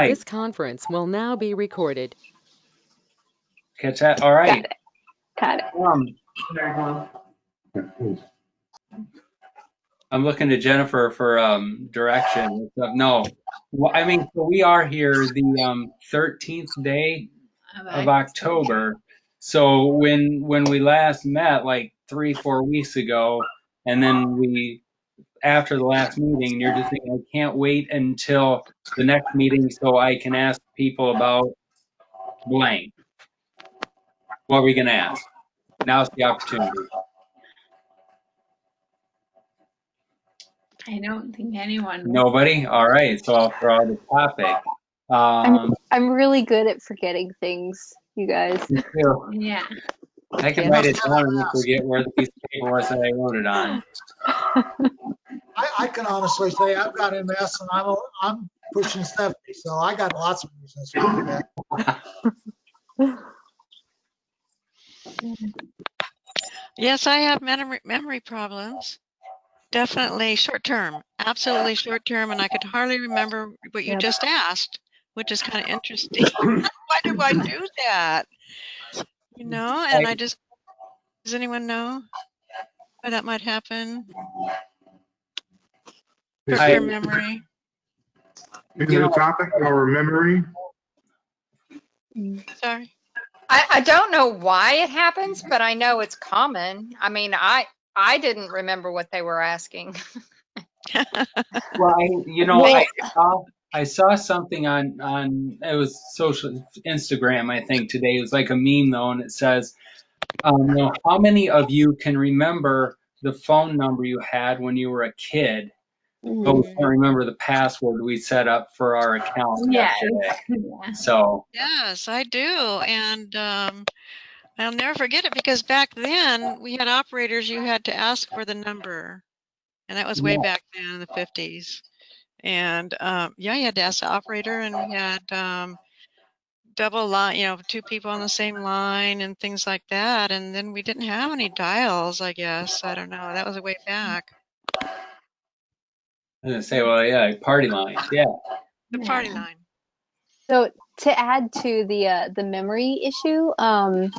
This conference will now be recorded. Catch that? All right. Got it. I'm looking to Jennifer for direction. No, well, I mean, so we are here the 13th day of October. So when we last met, like 3-4 weeks ago, and then we after the last meeting, you're just saying, I can't wait until the next meeting so I can ask people about blank. What are we gonna ask? Now's the opportunity. I don't think anyone. Nobody? All right, so I'll throw out the topic. I'm really good at forgetting things, you guys. Me too. Yeah. I can write it down and then forget where the piece of paper was that I wrote it on. I can honestly say I've got MS and I'm pushing 70, so I got lots of reasons to forget. Yes, I have memory problems. Definitely short term, absolutely short term, and I could hardly remember what you just asked, which is kind of interesting. Why do I do that? You know, and I just, does anyone know why that might happen? Short-term memory. Is it a topic or memory? Sorry. I don't know why it happens, but I know it's common. I mean, I didn't remember what they were asking. Well, I saw something on it was social Instagram, I think today. It was like a meme though, and it says, how many of you can remember the phone number you had when you were a kid, but we can't remember the password we set up for our account yesterday? Yeah. So Yes, I do, and I'll never forget it because back then we had operators you had to ask for the number, and that was way back then in the 50s. And yeah, you had to ask the operator, and we had double line, 2 people on the same line and things like that. And then we didn't have any dials, I guess. I don't know. That was way back. I was gonna say, well, yeah, party lines, yeah. The party line. So to add to the memory issue, I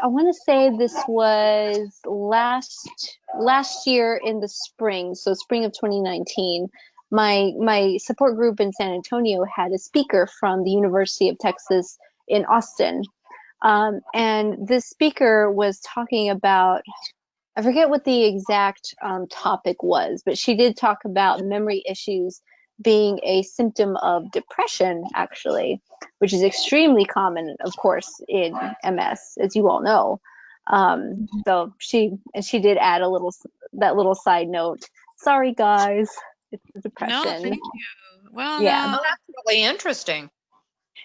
want to say this was last year in the spring, so spring of 2019. My support group in San Antonio had a speaker from the University of Texas in Austin, and this speaker was talking about, I forget what the exact topic was, but she did talk about memory issues being a symptom of depression, actually, which is extremely common, of course, in MS, as you all know. So she did add that little side note. Sorry, guys, it's the depression. No, thank you. Well, yeah, no. Well, that's really interesting.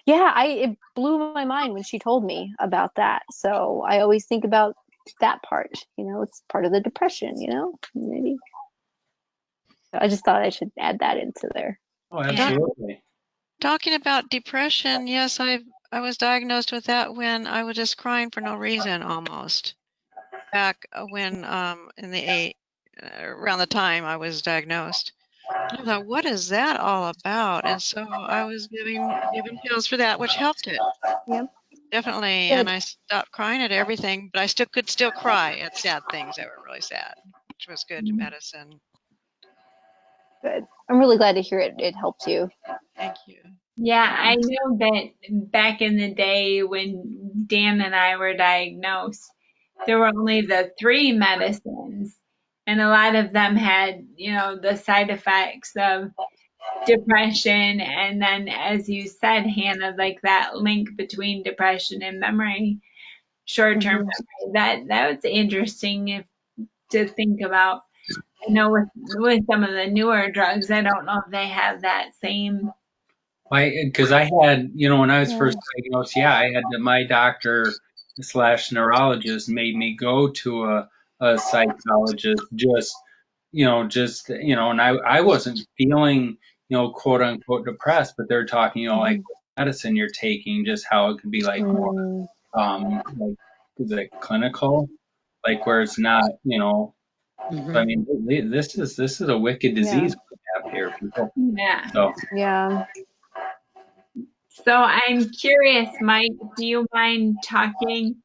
Yeah, it blew my mind when she told me about that. So I always think about that part. It's part of the depression. Maybe. I just thought I should add that into there. Oh, absolutely. Talking about depression, yes, I was diagnosed with that when I was just crying for no reason almost. Back when around the time I was diagnosed. I thought, what is that all about? And so I was given pills for that, which helped it. Yep. Definitely. Good. And I stopped crying at everything, but I could still cry at sad things that were really sad, which was good medicine. Good. I'm really glad to hear it helped you. Thank you. Yeah, I know that back in the day when Dan and I were diagnosed, there were only the 3 medicines, and a lot of them had, the side effects of depression. And then, as you said, Hannah, like that link between depression and memory, short-term memory. That was interesting to think about. I know with some of the newer drugs, I don't know if they have that same. Because I had, when I was first diagnosed, I had my doctor / neurologist made me go to a psychologist and I wasn't feeling, quote unquote depressed, but they're talking, like medicine you're taking, just how it could be like more, like, is it clinical, like where it's not, I mean, this is a wicked disease we have here, people. Yeah. So. Yeah. So I'm curious, Mike, do you mind talking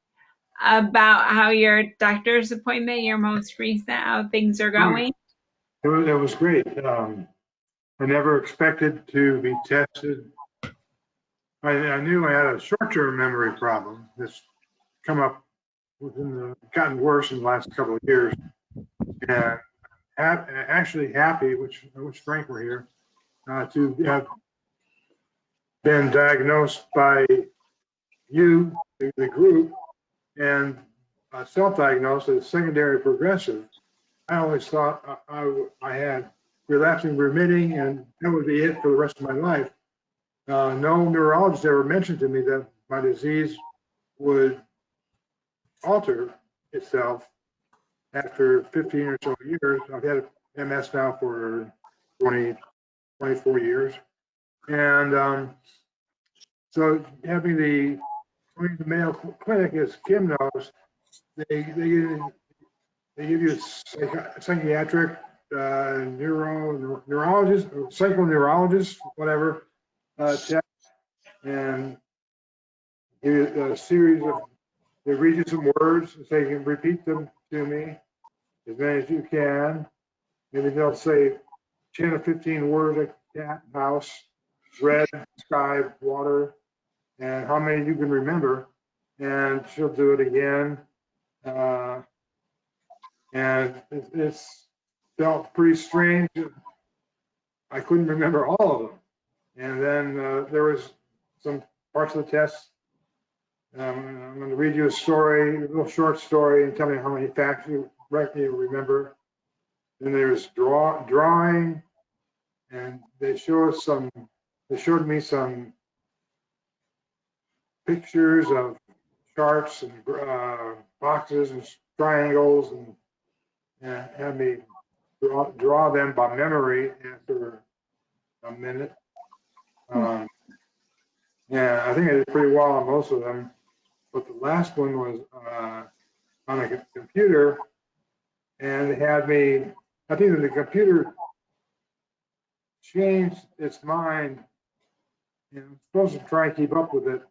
about how your doctor's appointment, your most recent, how things are going? It was great. I never expected to be tested. I knew I had a short-term memory problem that's come up gotten worse in the last couple of years. And actually happy, which I wish Frank were here, to have been diagnosed by you, the group, and self-diagnosed as secondary progressive. I always thought I had relapsing remitting and that would be it for the rest of my life. No neurologist ever mentioned to me that my disease would alter itself after 15 or so years. I've had MS now for 24 years. And so having going to the Mayo Clinic, as Kim knows, they give you a psychiatric neurologist, or psychoneurologist, whatever, test, and give you a series of, they read you some words and say you can repeat them to me as many as you can. Maybe they'll say 10 or 15 words like cat, house, red, sky, water, and how many you can remember. And she'll do it again. And it's felt pretty strange. I couldn't remember all of them. And then there was some parts of the test. I'm going to read you a little short story, and tell me how many facts you remember. Then there's drawing, and they showed me some pictures of charts and boxes and triangles, and had me draw them by memory after a minute. Yeah, I think I did pretty well on most of them, but the last one was on a computer, and they had me, I think that the computer changed its mind, and I'm supposed to try and keep up with it,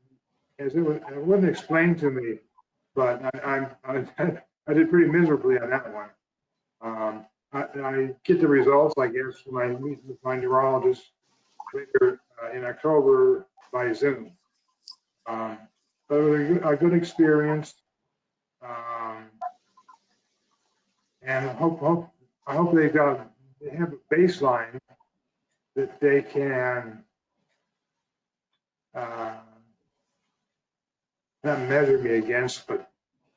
as it wasn't explained to me, but I did pretty miserably on that one. I get the results, I guess, when I meet with my neurologist later in October by Zoom. But it was a good experience, and I hope they have a baseline that they can not measure me against, but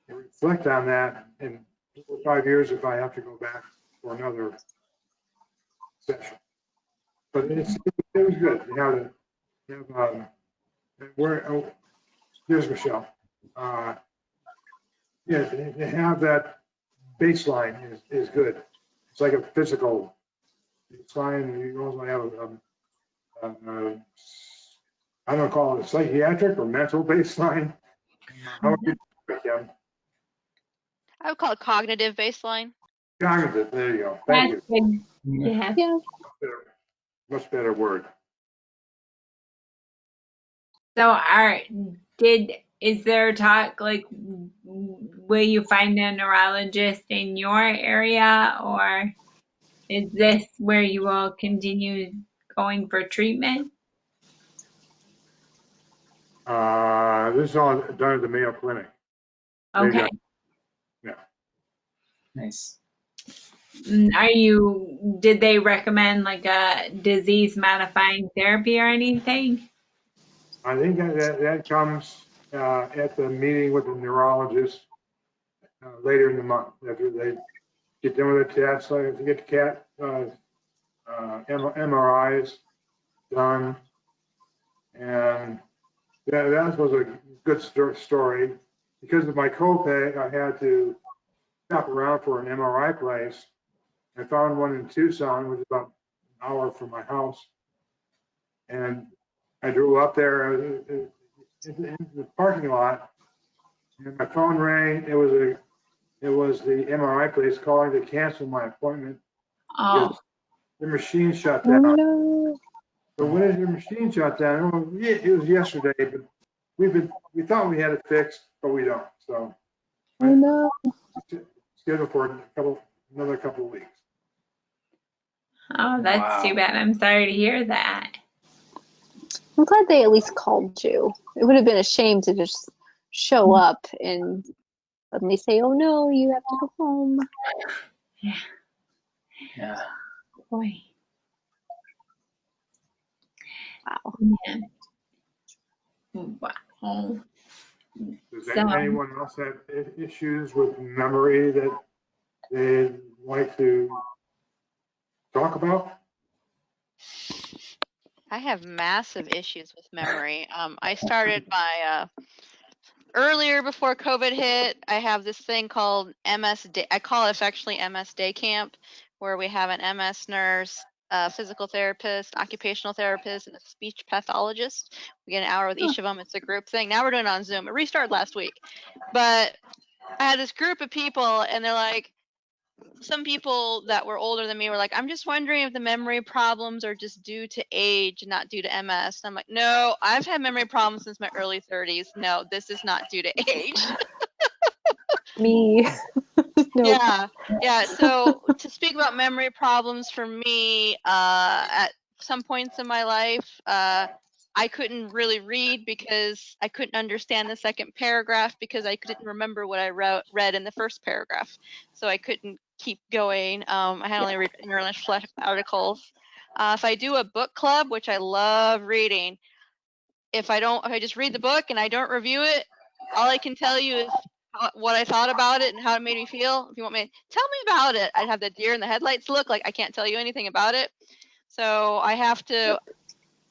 reflect on that in 5 years if I have to go back for another session. But it was good. Here's Michelle. Yeah, to have that baseline is good. It's like a physical baseline. You also have I don't call it a psychiatric or mental baseline. How would you do it, Kim? I would call it cognitive baseline. Cognitive, there you go. Thank you. Good. Yeah. Yeah. Much better word. So is there talk, like, will you find a neurologist in your area, or is this where you will continue going for treatment? This is all done at the Mayo Clinic. Okay. Yeah. Nice. Did they recommend like a disease modifying therapy or anything? I think that comes at the meeting with the neurologist later in the month, after they get done with the tests, so to get the MRIs done. And that was a good story. Because of my copay, I had to shop around for an MRI place. I found one in Tucson, which is about an hour from my house. And I drove up there in the parking lot, and my phone rang. It was the MRI place calling to cancel my appointment. Oh, The machine shut Oh down. no. but when did your machine shut down? Oh, yeah, it was yesterday, but we thought we had it fixed, but we don't. So I know. scheduled for another couple of weeks. Oh, that's too Wow. bad. I'm sorry to hear that. I'm glad they at least called you. It would have been a shame to just show up and suddenly say, "Oh no, you have to go home." Yeah. Yeah. Boy. Wow. Yeah. Wow. Does So, anyone else have issues with memory that they'd like to talk about? I have massive issues with memory. I started my earlier before COVID hit. I have this thing called MS Day. I call it affectionately MS Day Camp, where we have an MS nurse, a physical therapist, occupational therapist, and a speech pathologist. We get an hour with each of them. It's a group thing. Now we're doing it on Zoom. It restarted last week, but I had this group of people, and they're like, some people that were older than me were like, I'm just wondering if the memory problems are just due to age, not due to MS. And I'm like, no, I've had memory problems since my early 30s. No, this is not due to age. Me. Nope. Yeah. So to speak about memory problems for me, at some points in my life, I couldn't really read because I couldn't understand the second paragraph because I couldn't remember what I read in the first paragraph. So I couldn't keep going. I had only read English articles. If I do a book club, which I love reading, if I just read the book and I don't review it, all I can tell you is what I thought about it and how it made me feel. If you want me, tell me about it. I'd have the deer in the headlights look. Like I can't tell you anything about it. So I have to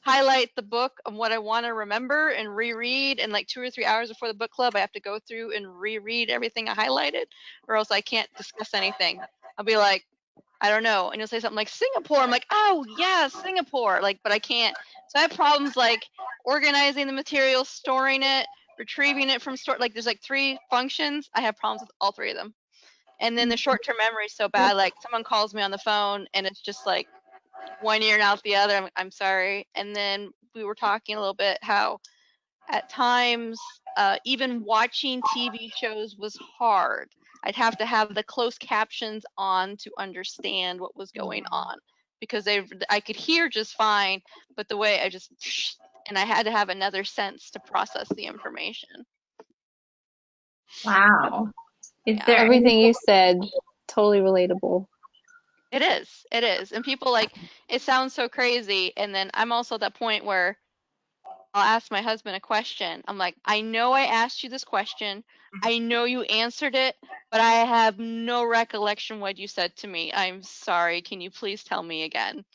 highlight the book of what I want to remember and reread. And like 2 or 3 hours before the book club, I have to go through and reread everything I highlighted, or else I can't discuss anything. I'll be like, I don't know. And you'll say something like Singapore. I'm like, oh yeah, Singapore. Like, but I can't. So I have problems like organizing the material, storing it, retrieving it from store. Like there's like 3 functions. I have problems with all 3 of them. And then the short-term memory is so bad. Like someone calls me on the phone and it's just like one ear and out the other. I'm sorry. And then we were talking a little bit how at times even watching TV shows was hard. I'd have to have the closed captions on to understand what was going on because I could hear just fine, but the way and I had to have another sense to process the information. wow. Is Yeah. there Everything you said, totally relatable. It is. And people like, it sounds so crazy. And then I'm also at that point where I'll ask my husband a question. I'm like, I know I asked you this question. I know you answered it, but I have no recollection what you said to me. I'm sorry. Can you please tell me again?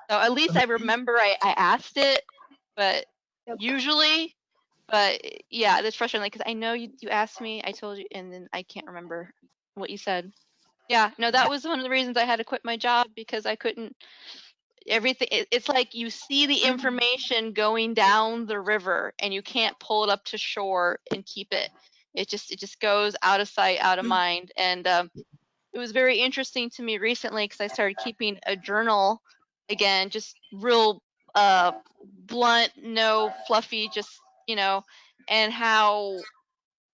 So at least I remember I asked it, but usually, but yeah, it's frustrating because I know you asked me, I told you, and then I can't remember what you said. Yeah, no, that was one of the reasons I had to quit my job because I couldn't everything it's like you see the information going down the river and you can't pull it up to shore and keep it. It just goes out of sight, out of mind. And it was very interesting to me recently because I started keeping a journal again, just real blunt, no fluffy, just and how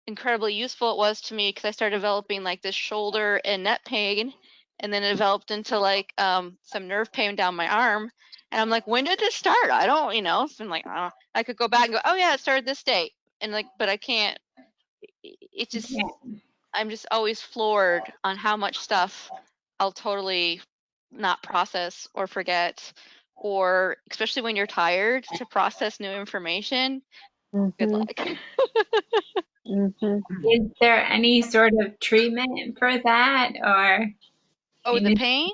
incredibly useful it was to me because I started developing like this shoulder and neck pain, and then it developed into like some nerve pain down my arm. And I'm like, when did this start? I don't, it's been like, I don't know. I could go back and go, oh yeah, it started this date, and like, but I can't. It just, I'm just always floored on how much stuff I'll totally not process or forget, or especially when you're tired to process new information. Good luck. Is there any sort of treatment for that, or? Oh, the pain?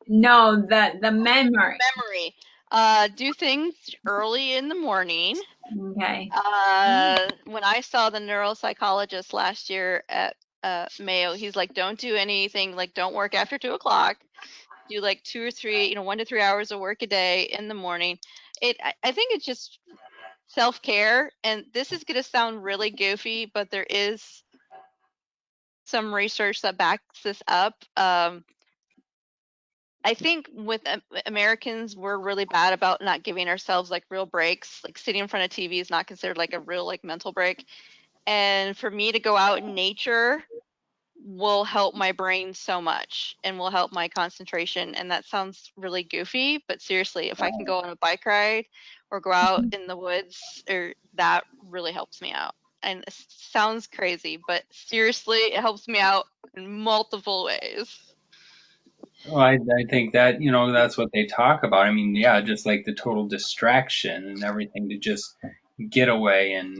No, the memory. Do things early in the morning. Okay. When I saw the neuropsychologist last year at Mayo, he's like, don't do anything, like don't work after 2 o'clock. Do like 2 or 3, 1 to 3 hours of work a day in the morning. I think it's just self-care, and this is gonna sound really goofy, but there is some research that backs this up. I think with Americans, we're really bad about not giving ourselves like real breaks. Like sitting in front of TV is not considered like a real like mental break. And for me to go out in nature will help my brain so much and will help my concentration. And that sounds really goofy, but seriously, if I can go on a bike ride or go out in the woods, or that really helps me out. And it sounds crazy, but seriously, it helps me out in multiple ways. Well, I think that, that's what they talk about. I mean, yeah, just like the total distraction and everything to just get away. And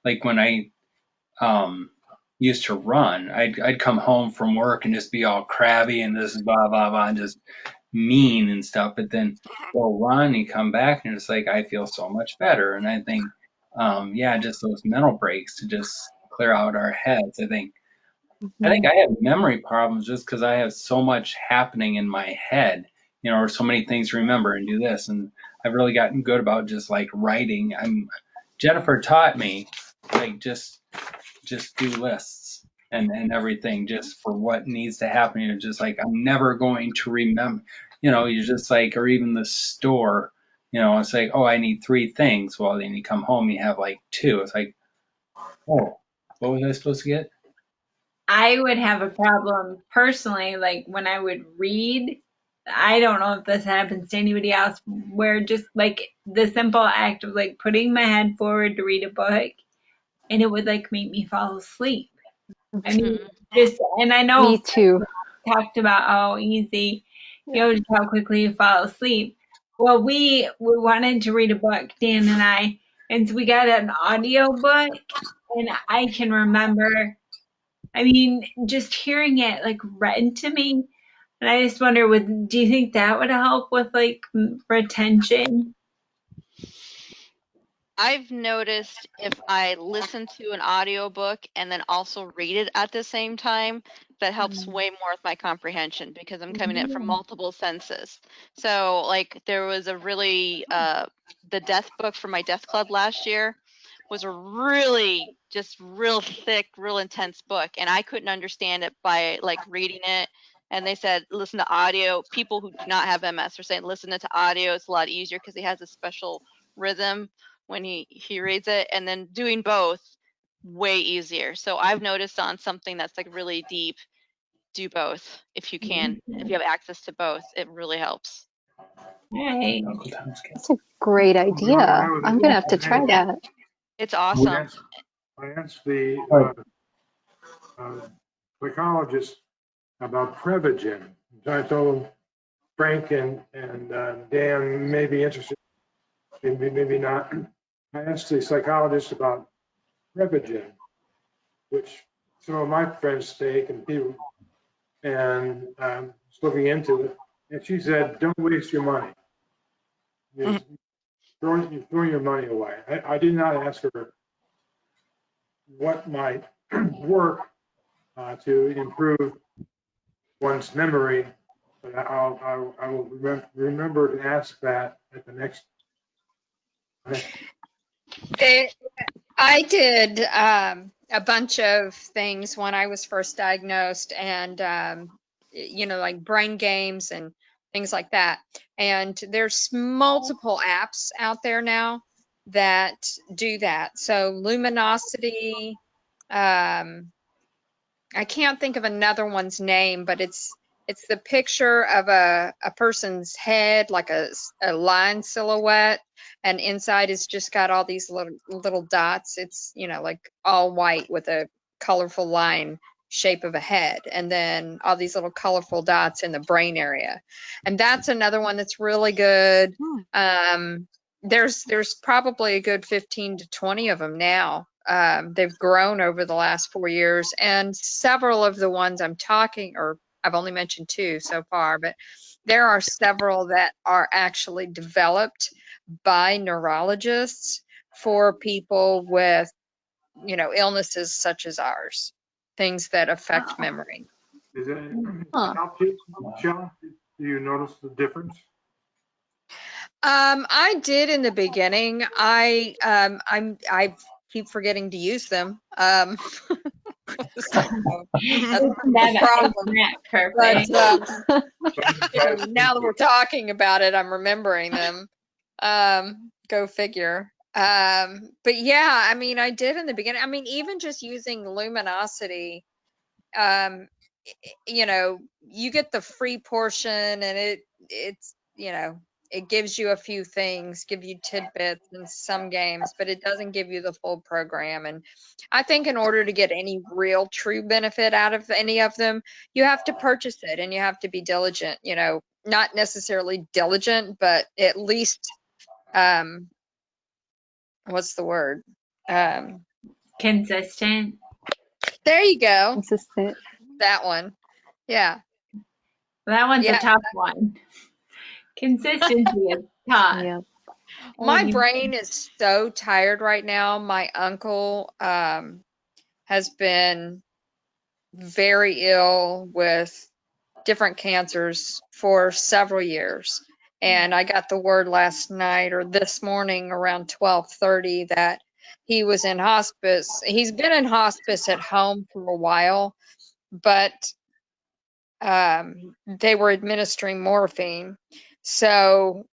like when I used to run, I'd come home from work and just be all crabby and this is blah, blah, blah, and just mean and stuff. But then go run, you come back and it's like, I feel so much better. And I think, yeah, just those mental breaks to just clear out our heads. I think I have memory problems just because I have so much happening in my head, or so many things to remember and do this. And I've really gotten good about just like writing. Jennifer taught me like just do lists and everything just for what needs to happen. You're just like, I'm never going to remember, you're just like, or even the store, it's like, oh, I need 3 things. Well, then you come home, you have like 2. It's like, oh, what was I supposed to get? I would have a problem personally, like when I would read. I don't know if this happens to anybody else, where just like the simple act of like putting my head forward to read a book, and it would like make me fall asleep. I mean, and I know Me too. talked about how easy, just how quickly you fall asleep. Well, we wanted to read a book, Dan and I, and so we got an audio book, and I can remember, I mean, just hearing it like read to me, and I just wonder, do you think that would help with like retention? I've noticed if I listen to an audiobook and then also read it at the same time, that helps way more with my comprehension because I'm coming in from multiple senses. So like there was a really the death book for my death club last year was a really just real thick, real intense book, and I couldn't understand it by like reading it. And they said listen to audio. People who do not have MS are saying listen to audio. It's a lot easier because he has a special rhythm when he reads it, and then doing both way easier. So I've noticed on something that's like really deep, do both if you can. If you have access to both, it really helps. Hey. That's a great idea. I'm gonna have to try that. It's awesome. I asked the psychologist about Prevagen. I told him Frank and Dan may be interested, maybe not. I asked the psychologist about Prevagen, which some of my friends take and people, and was looking into it. And she said, don't waste your money. You're throwing your money away. I did not ask her what might work to improve one's memory, but I will remember to ask that at the next. I did a bunch of things when I was first diagnosed, and like brain games and things like that. And there's multiple apps out there now that do that. So Luminosity, I can't think of another one's name, but it's the picture of a person's head, like a line silhouette, and inside it's just got all these little dots. It's like all white with a colorful line shape of a head, and then all these little colorful dots in the brain area. And that's another one that's really good. There's probably a good 15 to 20 of them now. They've grown over the last 4 years, and several of the ones I'm talking, or I've only mentioned 2 so far, but there are several that are actually developed by neurologists for people with, illnesses such as ours, things that affect memory. Is it help you, Michelle? Do you notice the difference? I did in the beginning. I keep forgetting to use them. So that's Isn't the that problem. not But perfect? now that we're talking about it, I'm remembering them. Go figure. But yeah, I mean, I did in the beginning. I mean, even just using luminosity, um, you know, you get the free portion, and it's it gives you a few things, give you tidbits in some games, but it doesn't give you the full program. And I think in order to get any real true benefit out of any of them, you have to purchase it and you have to be diligent, not necessarily diligent, but at least um what's the word? Consistent. There you go. Consistent. That one. Yeah. That one's a Yeah. tough one. Consistency is tough. Yeah. My brain is so tired right now. My uncle has been very ill with different cancers for several years. And I got the word last night or this morning around 12:30 that he was in hospice. He's been in hospice at home for a while, but they were administering morphine. So,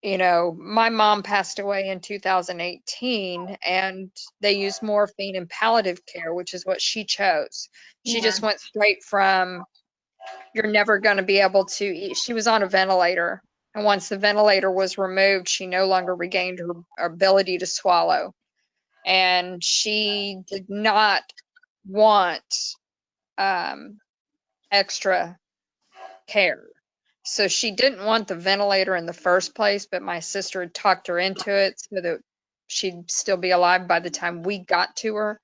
my mom passed away in 2018, and they used morphine in palliative care, which is what she chose. She just went straight from, you're never going to be able to eat. She was on a ventilator, and once the ventilator was removed, she no longer regained her ability to swallow. And she did not want extra care. So she didn't want the ventilator in the first place, but my sister had talked her into it so that she'd still be alive by the time we got to her.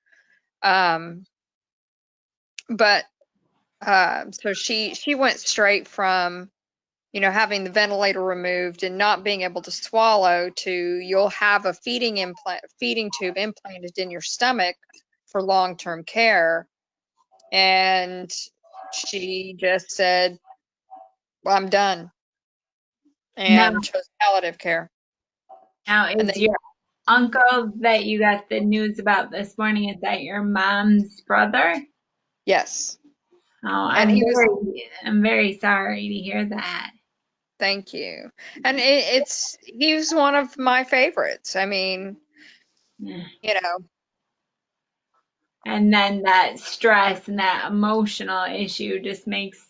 But so she went straight from, having the ventilator removed and not being able to swallow to you'll have a feeding tube implanted in your stomach for long-term care. And she just said, well, I'm done, and chose palliative care. Now, is your uncle that you got the news about this morning, is that your mom's brother? Yes. Oh, I'm very sorry to hear that. Thank you. And he was one of my favorites. I mean, And then that stress and that emotional issue just makes,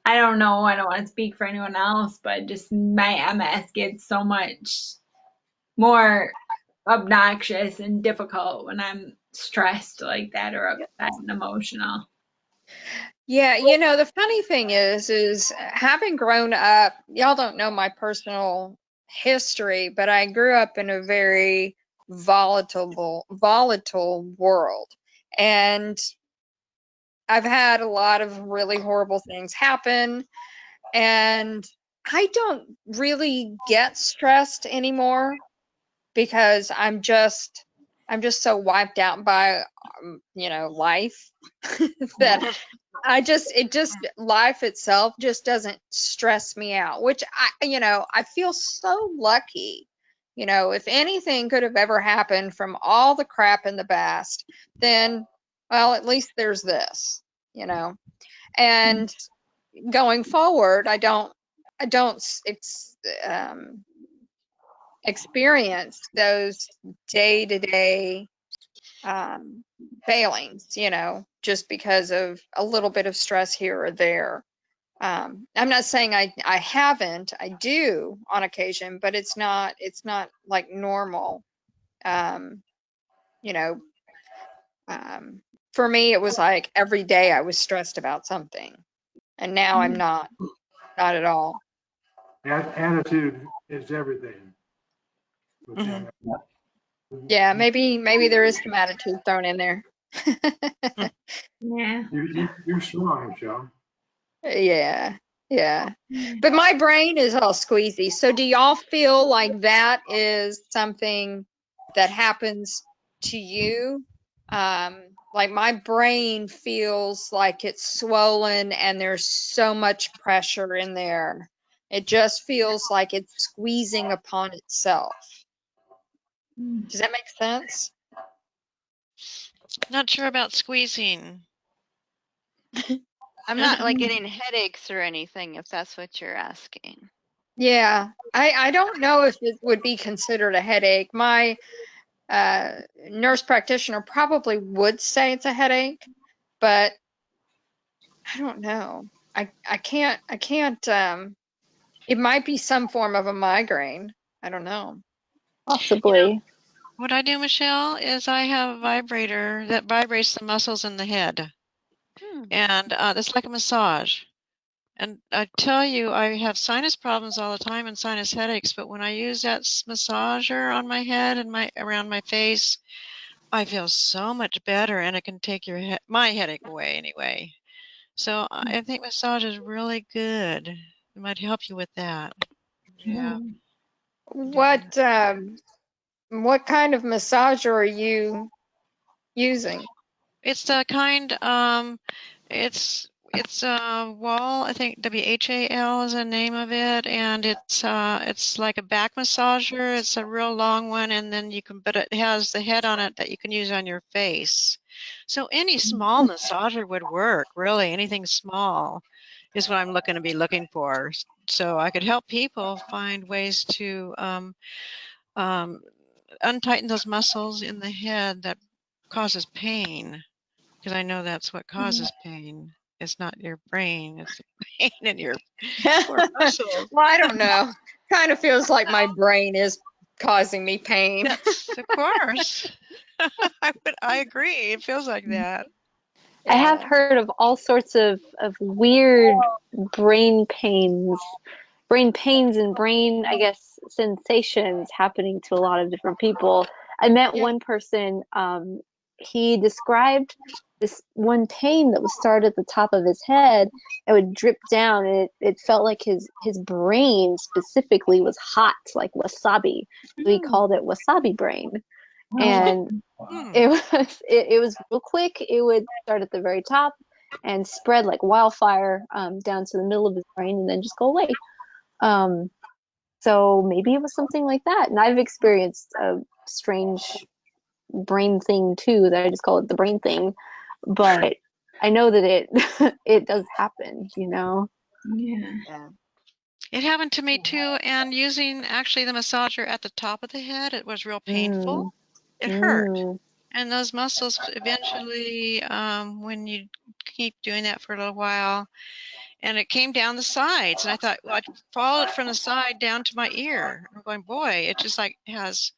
I don't know, I don't want to speak for anyone else, but just my MS gets so much more obnoxious and difficult when I'm stressed like that or upset and emotional. Yeah, the funny thing is having grown up, y'all don't know my personal history, but I grew up in a very volatile world. And I've had a lot of really horrible things happen, and I don't really get stressed anymore because I'm just so wiped out by life that life itself just doesn't stress me out, which I feel so lucky. If anything could have ever happened from all the crap in the past, then, well, at least there's this, and going forward, I don't experience those day-to-day failings, just because of a little bit of stress here or there. I'm not saying I haven't. I do on occasion, but it's not like normal. You know, for me, it was like every day I was stressed about something, and now I'm not at all. Attitude is everything. Yeah, maybe there is some attitude thrown in there. Yeah. You're strong, Michelle. Yeah. But my brain is all squeezy. So do y'all feel like that is something that happens to you? Like my brain feels like it's swollen and there's so much pressure in there. It just feels like it's squeezing upon itself. Does that make sense? Not sure about squeezing. I'm not like getting headaches or anything, if that's what you're asking. Yeah, I don't know if it would be considered a headache. My nurse practitioner probably would say it's a headache, but I don't know. I can't it might be some form of a migraine. I don't know. Possibly. What I do, Michelle, is I have a vibrator that vibrates the muscles in the head, and it's like a massage. And I tell you, I have sinus problems all the time and sinus headaches, but when I use that massager on my head and around my face, I feel so much better, and it can take my headache away anyway. So I think massage is really good. It might help you with that. Yeah. What kind of massager are you using? It's the kind, it's Wall, I think WHAL is the name of it, and it's like a back massager. It's a real long one, and then but it has the head on it that you can use on your face. So any small massager would work, really. Anything small is what I'm looking for. So I could help people find ways to um, untighten those muscles in the head that causes pain. Because I know that's what causes pain. It's not your brain, it's the pain in your poor muscles. Well, I don't know. Kind of feels like my brain is causing me pain. Yes, of course. I agree. It feels like that. I have Yeah. heard of all sorts of weird brain pains, and brain, I guess, sensations happening to a lot of different people. I met Yeah. one person, he described this one pain that would start at the top of his head and would drip down, and it felt like his brain specifically was hot, like wasabi. So he called it wasabi brain. And Hmm. it was real quick. It would start at the very top and spread like wildfire down to the middle of his brain and then just go away. Um, so maybe it was something like that. And I've experienced a strange brain thing too that I just call it the brain thing. But I know that it it does happen, you know. Yeah. Yeah. It happened to me too, and using actually the massager at the top of the head, it was real painful. Mm, It hurt. mm. And those muscles eventually, when you keep doing that for a little while, and it came down the sides, and I thought, well, I followed it from the side down to my ear. I'm going, boy, it just like has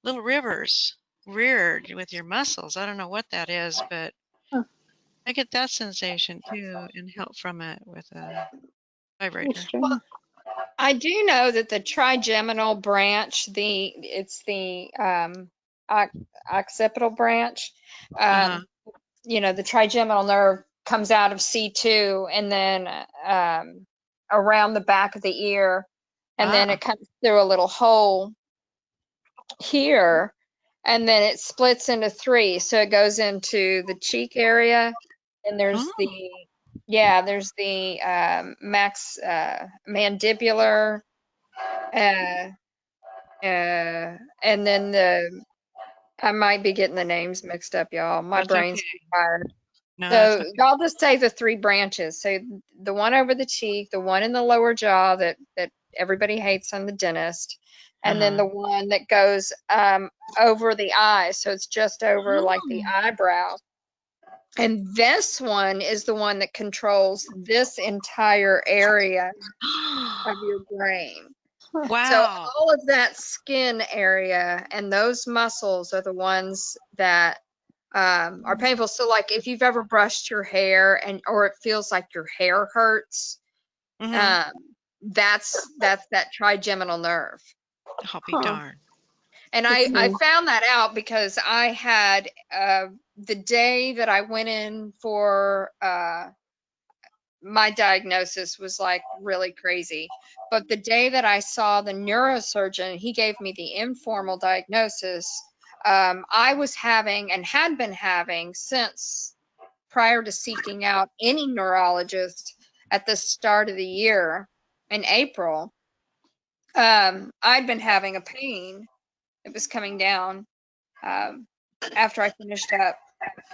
little rivers reared with your muscles. I don't know what that is, but Huh, I get that sensation too, and help from it with a very vibrator. strange. I do know that the trigeminal branch, it's the occipital branch. Uh-huh. The trigeminal nerve comes out of C2 and then around the back of the ear, and then Ah. it comes through a little hole here, and then it splits into three. So it goes into the cheek area, and Oh. there's the max mandibular, uh, and then I might be getting the names mixed up, y'all. My That's brain's okay. tired. No, that's So okay. I'll just say the three branches. So the one over the cheek, the one in the lower jaw that everybody hates on the dentist, and then Uh-huh. the one that goes over the eye. So it's just over like the eyebrow. And this one is the one that controls this entire area of your brain. So Wow. all of that skin area and those muscles are the ones that are painful. So like if you've ever brushed your hair or it feels like your hair hurts, Mm-hmm. um, that's that trigeminal nerve. I'll be Huh. darned. And That's I new. found that out because I had the day that I went in for my diagnosis was like really crazy. But the day that I saw the neurosurgeon, he gave me the informal diagnosis. I was having and had been having since prior to seeking out any neurologist at the start of the year in April. I'd been having a pain. It was coming down after I finished up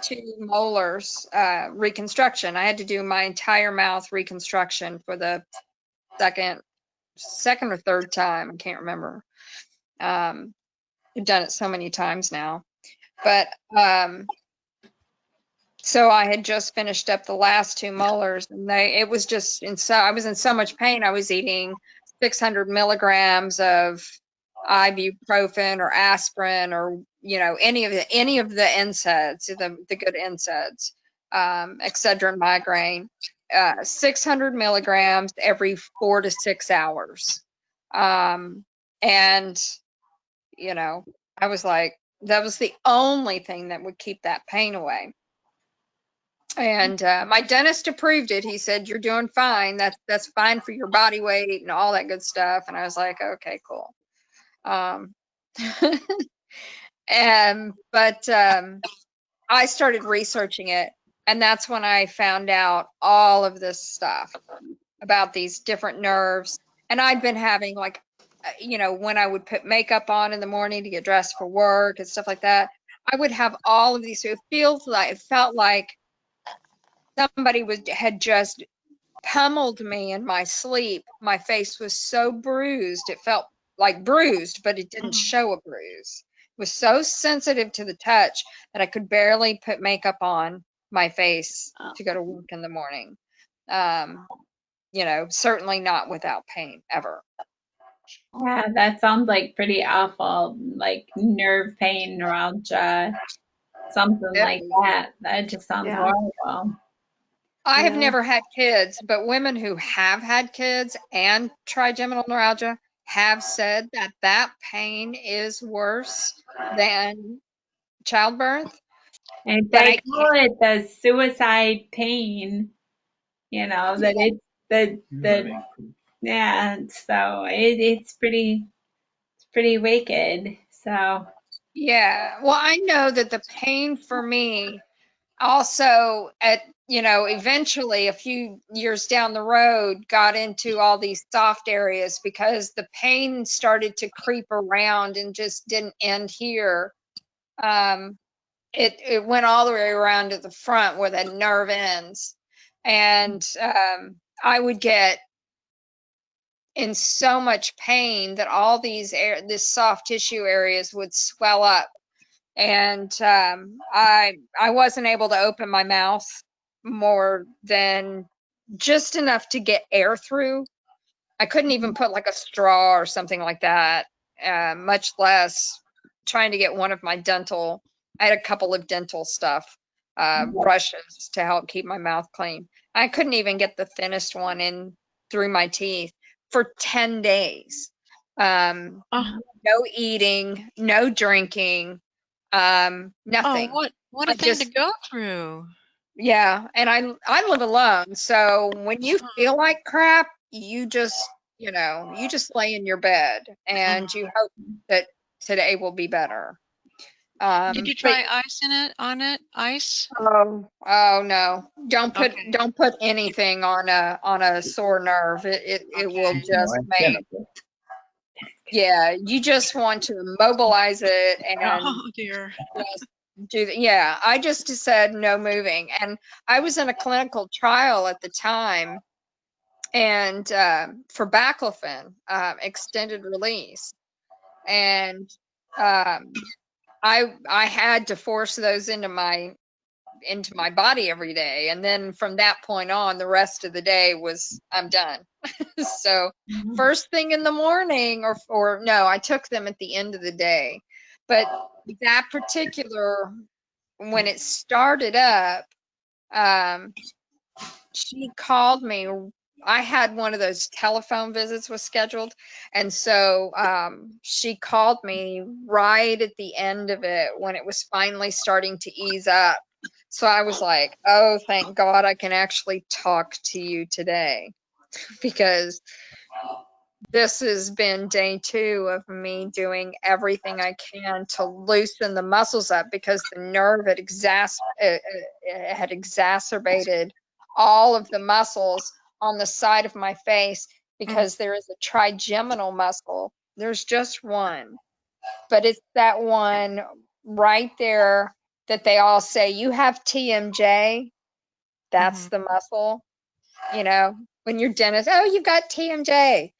2 molars reconstruction. I had to do my entire mouth reconstruction for the second or third time. I can't remember. I've done it so many times now. But so I had just finished up the last 2 molars, and I was in so much pain. I was eating 600 milligrams of ibuprofen or aspirin, or any of the NSAIDs, the good NSAIDs, Excedrin migraine, 600 milligrams every 4 to 6 hours, and I was like, that was the only thing that would keep that pain away. And my dentist approved it. He said, "You're doing fine. That's fine for your body weight and all that good stuff." And I was like, "Okay, cool." But I started researching it, and that's when I found out all of this stuff about these different nerves. And I'd been having, like, when I would put makeup on in the morning to get dressed for work and stuff like that, I would have all of these. It felt like somebody had just pummeled me in my sleep. My face was so bruised. It felt like bruised, but it didn't show a bruise. It was so sensitive to the touch that I could barely put makeup on my face to go to work in the morning. Certainly not without pain ever. Yeah, that sounds like pretty awful, like nerve pain, neuralgia, something like that. That just sounds horrible. I have never had kids, but women who have had kids and trigeminal neuralgia have said that pain is worse than childbirth. And But they call it the suicide pain, that it's yeah, so it's pretty wicked. So yeah, well, I know that the pain for me also eventually a few years down the road got into all these soft areas, because the pain started to creep around and just didn't end here. It went all the way around to the front where the nerve ends. And I would get in so much pain that all this soft tissue areas would swell up. And I wasn't able to open my mouth more than just enough to get air through. I couldn't even put like a straw or something like that, much less trying to get one of my dental. I had a couple of dental stuff, brushes to help keep my mouth clean. I couldn't even get the thinnest one in through my teeth for 10 days. No eating, no drinking, nothing. Oh, what a I thing to just, go through. yeah, and I live alone, so when you feel like crap, you just lay in your bed and you hope that today will be better. Did you But try ice on it? Ice? oh no, don't Okay. put anything on a sore nerve. It will just make, yeah, you just want to immobilize it and Oh dear. just I just said no moving. And I was in a clinical trial at the time, and for baclofen, extended release, and I had to force those into my body every day. And then from that point on, the rest of the day was, I'm done. So first thing in the morning, or no, I took them at the end of the day. But that particular, when it started up, she called me. I had one of those telephone visits was scheduled. And so she called me right at the end of it when it was finally starting to ease up. So I was like, oh, thank God I can actually talk to you today, because this has been day 2 of me doing everything I can to loosen the muscles up, because the nerve had exacerbated all of the muscles on the side of my face, because there is a trigeminal muscle. There's just one, but it's that one right there that they all say, you have TMJ, that's the muscle. You know, when your dentist, oh, you've got TMJ.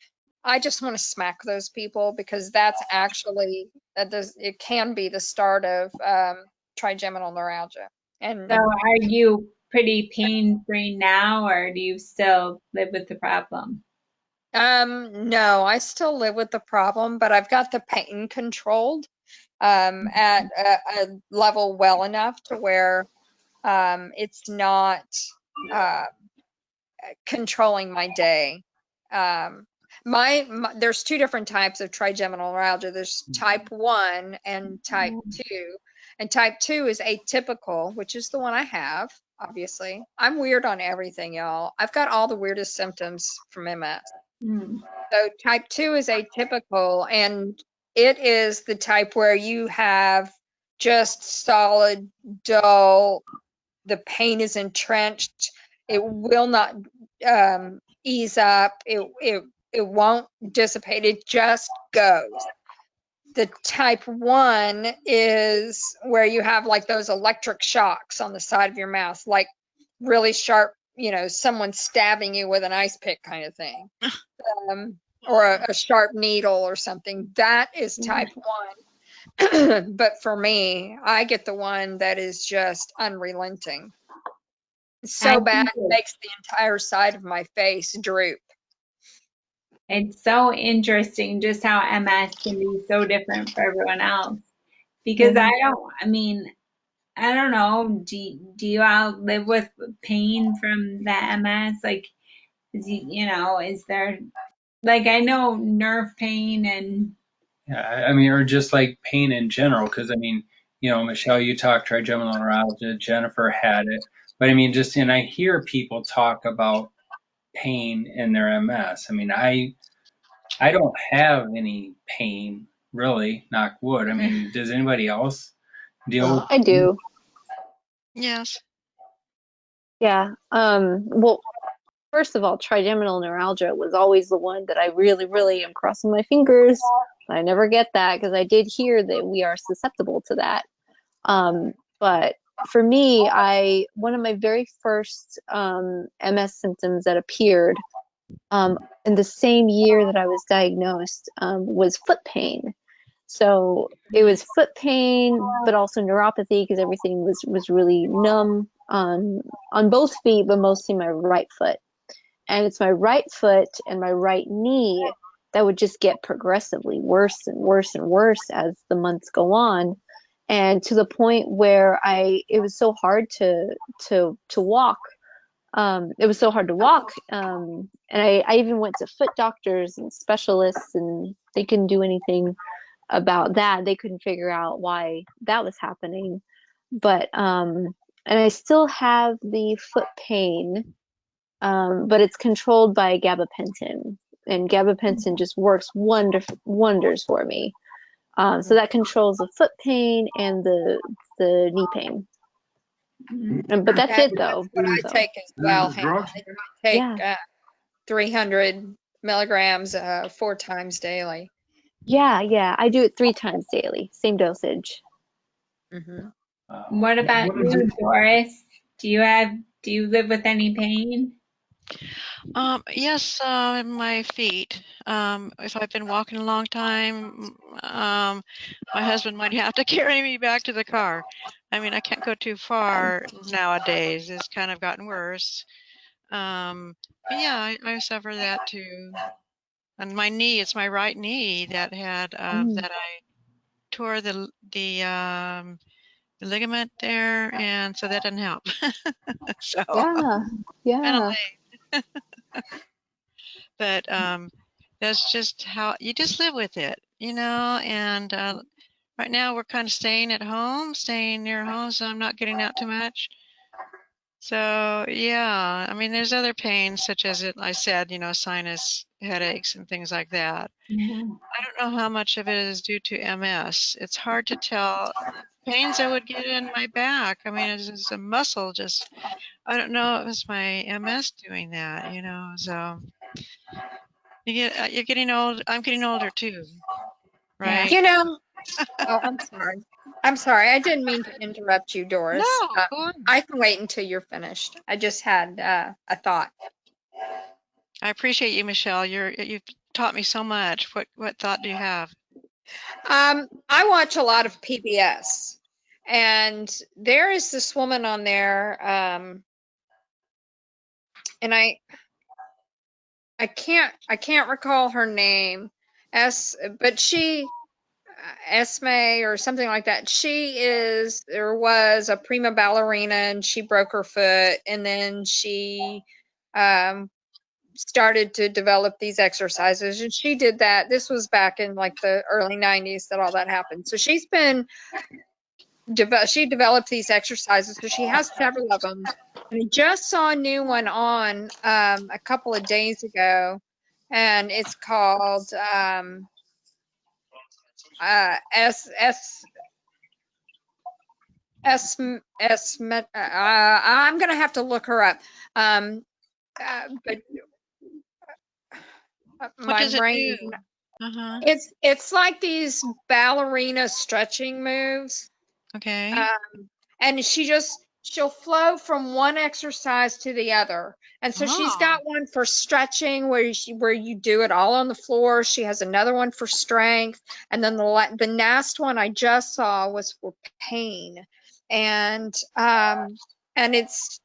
I just want to smack those people because that's actually, it can be the start of trigeminal neuralgia. And So are you pretty pain-free now, or do you still live with the problem? no, I still live with the problem, but I've got the pain controlled at a level well enough to where it's not controlling my day. My there's two different types of trigeminal neuralgia. There's type 1 and type 2. And type 2 is atypical, which is the one I have, obviously. I'm weird on everything, y'all. I've got all the weirdest symptoms from MS. So type 2 is atypical, and it is the type where you have just solid, dull, the pain is entrenched. It will not ease up. It won't dissipate. It just goes. The type 1 is where you have like those electric shocks on the side of your mouth, like really sharp, someone stabbing you with an ice pick kind of thing, or a sharp needle or something. That is type 1. But for me, I get the one that is just unrelenting. So bad it makes the entire side of my face droop. It's so interesting just how MS can be so different for everyone else. Because I don't know, do you all live with pain from the MS? Like, is there, like, I know nerve pain and. Yeah, I mean, or just like pain in general, because I mean, Michelle, you talked trigeminal neuralgia, Jennifer had it, but I mean, and I hear people talk about pain in their MS. I mean, I don't have any pain really, knock wood. I mean, does anybody else deal with I do. Yes. Yeah. Well, first of all, trigeminal neuralgia was always the one that I really, really am crossing my fingers. I never get that because I did hear that we are susceptible to that. But for me, one of my very first MS symptoms that appeared in the same year that I was diagnosed was foot pain. So it was foot pain, but also neuropathy because everything was really numb on both feet, but mostly my right foot. And it's my right foot and my right knee that would just get progressively worse and worse and worse as the months go on, and to the point where it was so hard to walk. It was so hard to walk, and I even went to foot doctors and specialists, and they couldn't do anything about that. They couldn't figure out why that was happening. But and I still have the foot pain, but it's controlled by gabapentin, and gabapentin just works wonders for me. So that controls the foot pain and the knee pain. But that's it, though. What I take as well. Drugs? I take 300 milligrams 4 times daily. Yeah, I do it 3 times daily, same dosage. What about you, Doris? Do you live with any pain? Yes, in my feet. If I've been walking a long time, my husband might have to carry me back to the car. I mean, I can't go too far nowadays. It's kind of gotten worse. But yeah, I suffer that too. And my knee, it's my right knee that had that I tore the ligament there, and so that didn't help. So Yeah. but that's just how you just live with it, and right now we're kind of staying near home, so I'm not getting out too much. So yeah, I mean, there's other pains such as I said, sinus headaches and things like that. I don't know how much of it is due to MS. It's hard to tell. Pains I would get in my back. I mean, it's a muscle just, I don't know if it's my MS doing that, so you're getting old. I'm getting older too, right? Oh, I'm sorry. I'm sorry. I didn't mean to interrupt you, Doris. No, go on. I can wait until you're finished. I just had a thought. I appreciate you, Michelle. You've taught me so much. What thought do you have? I watch a lot of PBS, and there is this woman on there, and I can't recall her name, but she Esme or something like that. She is or was a prima ballerina, and she broke her foot, and then she um, started to develop these exercises, and she did that. This was back in like the early 90s that all that happened. So she developed these exercises, so she has several of them. And I just saw a new one on a couple of days ago, and it's called S S S S. I'm gonna have to look her up. But What my does it brain, do? Uh-huh. it's like these ballerina stretching moves. Okay. And she'll flow from one exercise to the other. And so she's Oh. got one for stretching where you do it all on the floor. She has another one for strength, and then the last one I just saw was for pain. And it's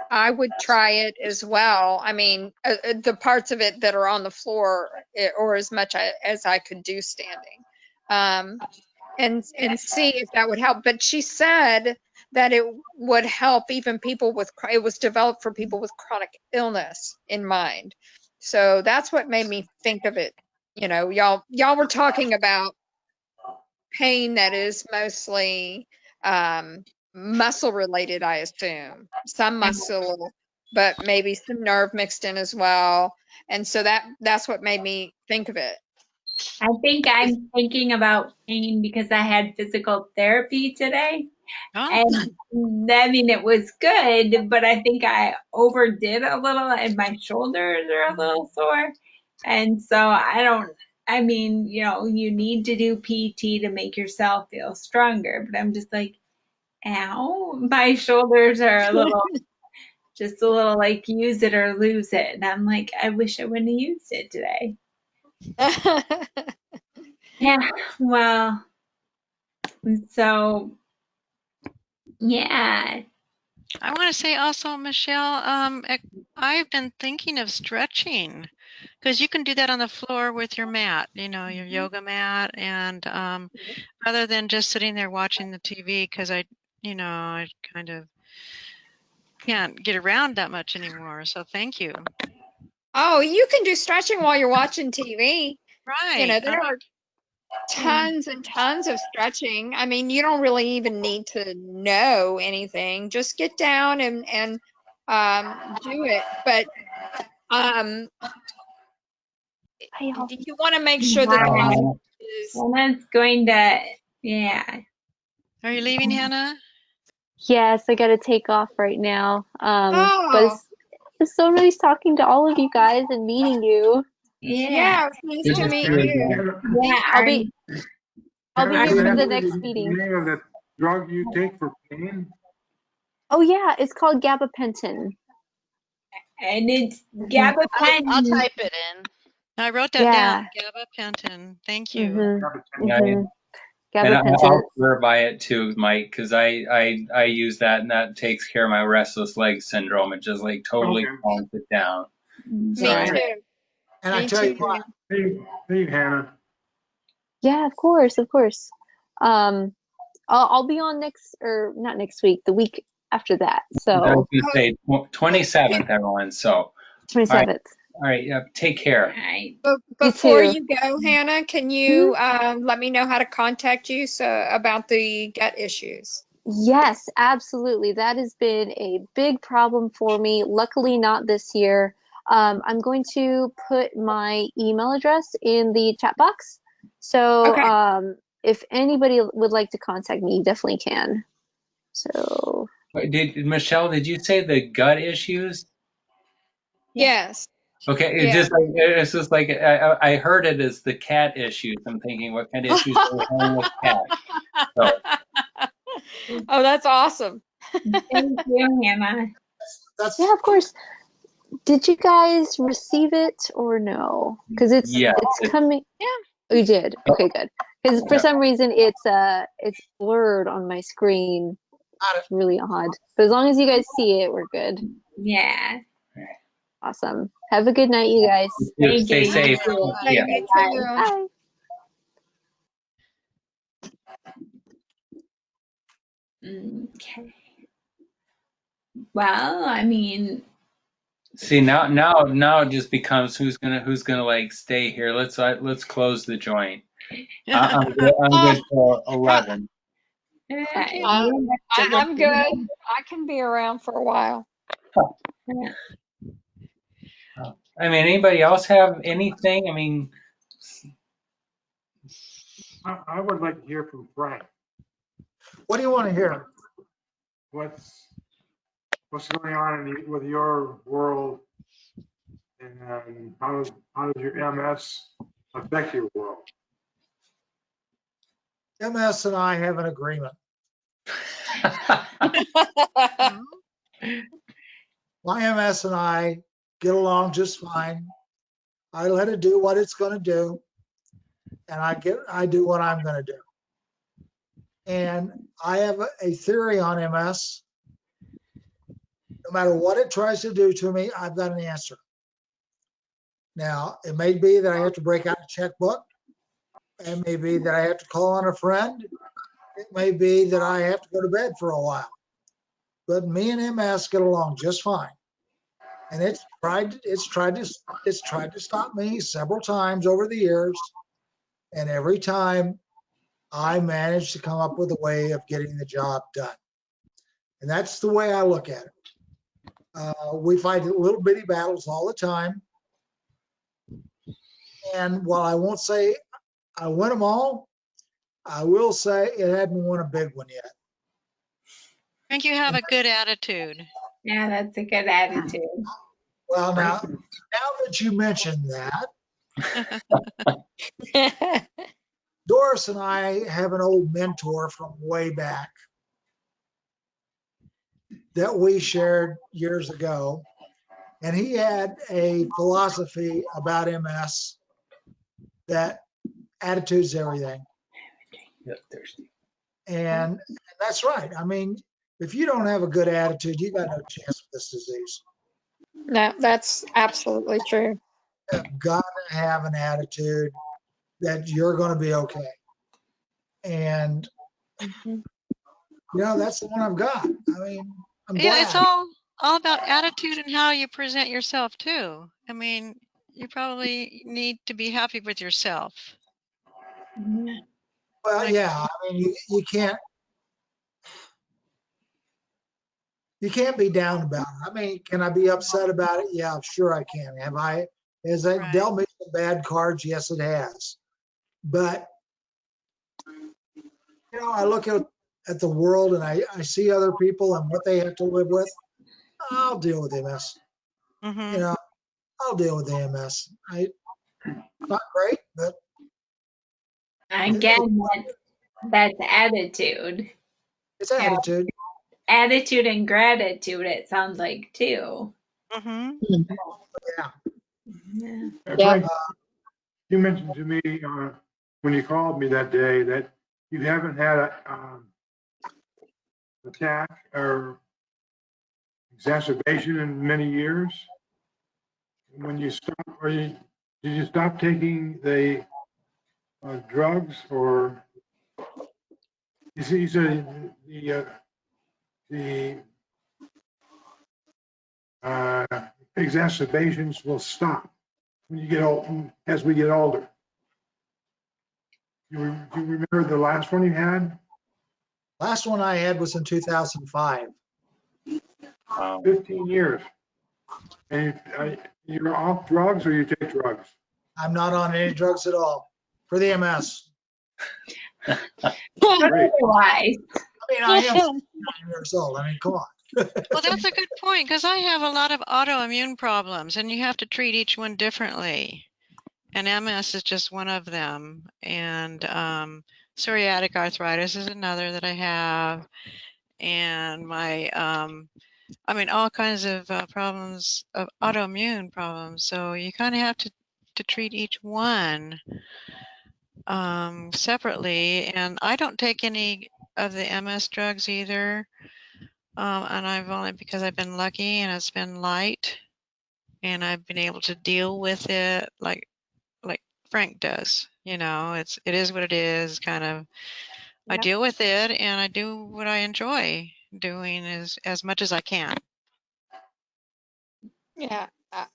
I would try it as well. I mean, the parts of it that are on the floor, or as much as I could do standing. And see if that would help. But she said that it would help even people with, it was developed for people with chronic illness in mind. So that's what made me think of it. You know, y'all were talking about pain that is mostly muscle related, I assume. Some muscle, but maybe some nerve mixed in as well. And so that's what made me think of it. I think I'm thinking about pain because I had physical therapy today. Oh. And I mean, it was good, but I think I overdid a little and my shoulders are a little sore. And so I mean, you need to do PT to make yourself feel stronger, but I'm just like, ow, my shoulders are just a little like use it or lose it. And I'm like, I wish I wouldn't have used it today. Yeah, well, so yeah. I want to say also, Michelle, I've been thinking of stretching because you can do that on the floor with your mat, your yoga mat, and rather than just sitting there watching the TV because I kind of can't get around that much anymore. So thank you. Oh, you can do stretching while you're watching TV. Right. There are tons and tons of stretching. I mean, you don't really even need to know anything. Just get down and do it. But you want to make sure that the muscle is. Hannah's going to, yeah. Are you leaving, Hannah? Yes, I gotta take off right now. But Oh, it's so nice talking to all of you guys and meeting you. yeah, it's nice Good to to meet see you you. again. Yeah, I'll be here for the next The meeting. name of that drug you take for pain? Oh yeah, it's called gabapentin. and it's Mhm. gabapentin. I'll type it in. I wrote that Yeah. down. Gabapentin. Thank you. Mhm. Yeah, Mhm. and Gabapentin. I'll swear by it too, Mike, because I use that and that takes care of my restless leg syndrome. It just like totally Okay. calms it down. Me So, too. And I Me tell you too. what, Hey, Hannah. Yeah, of course, of course. I'll be on not next week, the week after that. I was So going to say 27th, everyone. So, all right, 27th. take care. Right. Before too. you go, Hannah, can you let me know how to contact you about the gut issues? Yes, absolutely. That has been a big problem for me. Luckily, not this year. I'm going to put my email address in the chat box. So Okay. if anybody would like to contact me, you definitely can. So Michelle, did you say the gut issues? Yes. Okay, Yeah. it's just like I heard it as the cat issues. I'm thinking, what kind of issues are we having with cats? So, Oh, that's awesome. Thank you, Hannah. That's Yeah, of course. Did you guys receive it or no? Because yeah, it's coming. Yeah. Oh, you did. Okay, good. Because for yeah. some reason it's blurred on my screen. not it. It's really odd. But as long as you guys see it, we're good. Yeah. Awesome. Have a good night, you guys. You Thank stay you. safe. You See ya. You too. too. Bye. Okay. Well, I mean, See, now it just becomes who's gonna like stay here. Let's close the joint. I'm good till 11. Okay. you have to I'm good. listen. I can be around for a while. I mean, anybody else have anything? I mean, I would like to hear from Frank. What do you want to hear? What's going on with your world, and how does your MS affect your world? MS and I have an agreement. My MS and I get along just fine. I let it do what it's going to do, and I do what I'm going to do. And I have a theory on MS. No matter what it tries to do to me, I've got an answer. Now, it may be that I have to break out a checkbook. It may be that I have to call on a friend. It may be that I have to go to bed for a while. But me and MS get along just fine. And it's tried to stop me several times over the years. And every time I manage to come up with a way of getting the job done. And that's the way I look at it. We fight little bitty battles all the time. And while I won't say I win them all, I will say it hadn't won a big one yet. Frank, you have a good attitude. Yeah, that's a good attitude. Well, now that you mentioned that, Doris and I have an old mentor from way back that we shared years ago. And he had a philosophy about MS that attitude's everything. Yep, thirsty. And that's right. I mean, if you don't have a good attitude, you got no chance with this disease. No, that's absolutely true. You've got to have an attitude that you're going to be okay. And, that's the one I've got. I mean, I'm Yeah, glad. it's all about attitude and how you present yourself too. I mean, you probably need to be happy with yourself. Well, yeah. I mean, you can't be down about it. I mean, can I be upset about it? Yeah, sure I can. Has it Right. dealt me some bad cards? Yes, it has. But, I look at the world and I see other people and what they have to live with. I'll deal with MS. Mm-hmm. I'll deal with the MS. Not great, but Again, that's attitude. it's attitude. Attitude and gratitude, it sounds like, too. Mm-hmm. Yeah. Yeah. Frank, you mentioned to me when you called me that day that you haven't had a attack or exacerbation in many years. When you stop, did you stop taking the drugs, or you see, the exacerbations will stop when you get old, as we get older. Do you remember the last one you had? Last one I had was in 2005. 15 years. And you're off drugs, or you take drugs? I'm not on any drugs at all for the MS. Great. Otherwise, I mean, I am 59 years old. I mean, come on. Well, that's a good point because I have a lot of autoimmune problems, and you have to treat each one differently. And MS is just one of them. And psoriatic arthritis is another that I have. And my, I mean, all kinds of problems, of autoimmune problems. So you kind of have to treat each one separately. And I don't take any of the MS drugs either. And I've only because I've been lucky and it's been light and I've been able to deal with it like Frank does. You know, it is what it is, kind of. I Yep. deal with it and I do what I enjoy doing as much as I can. Yeah,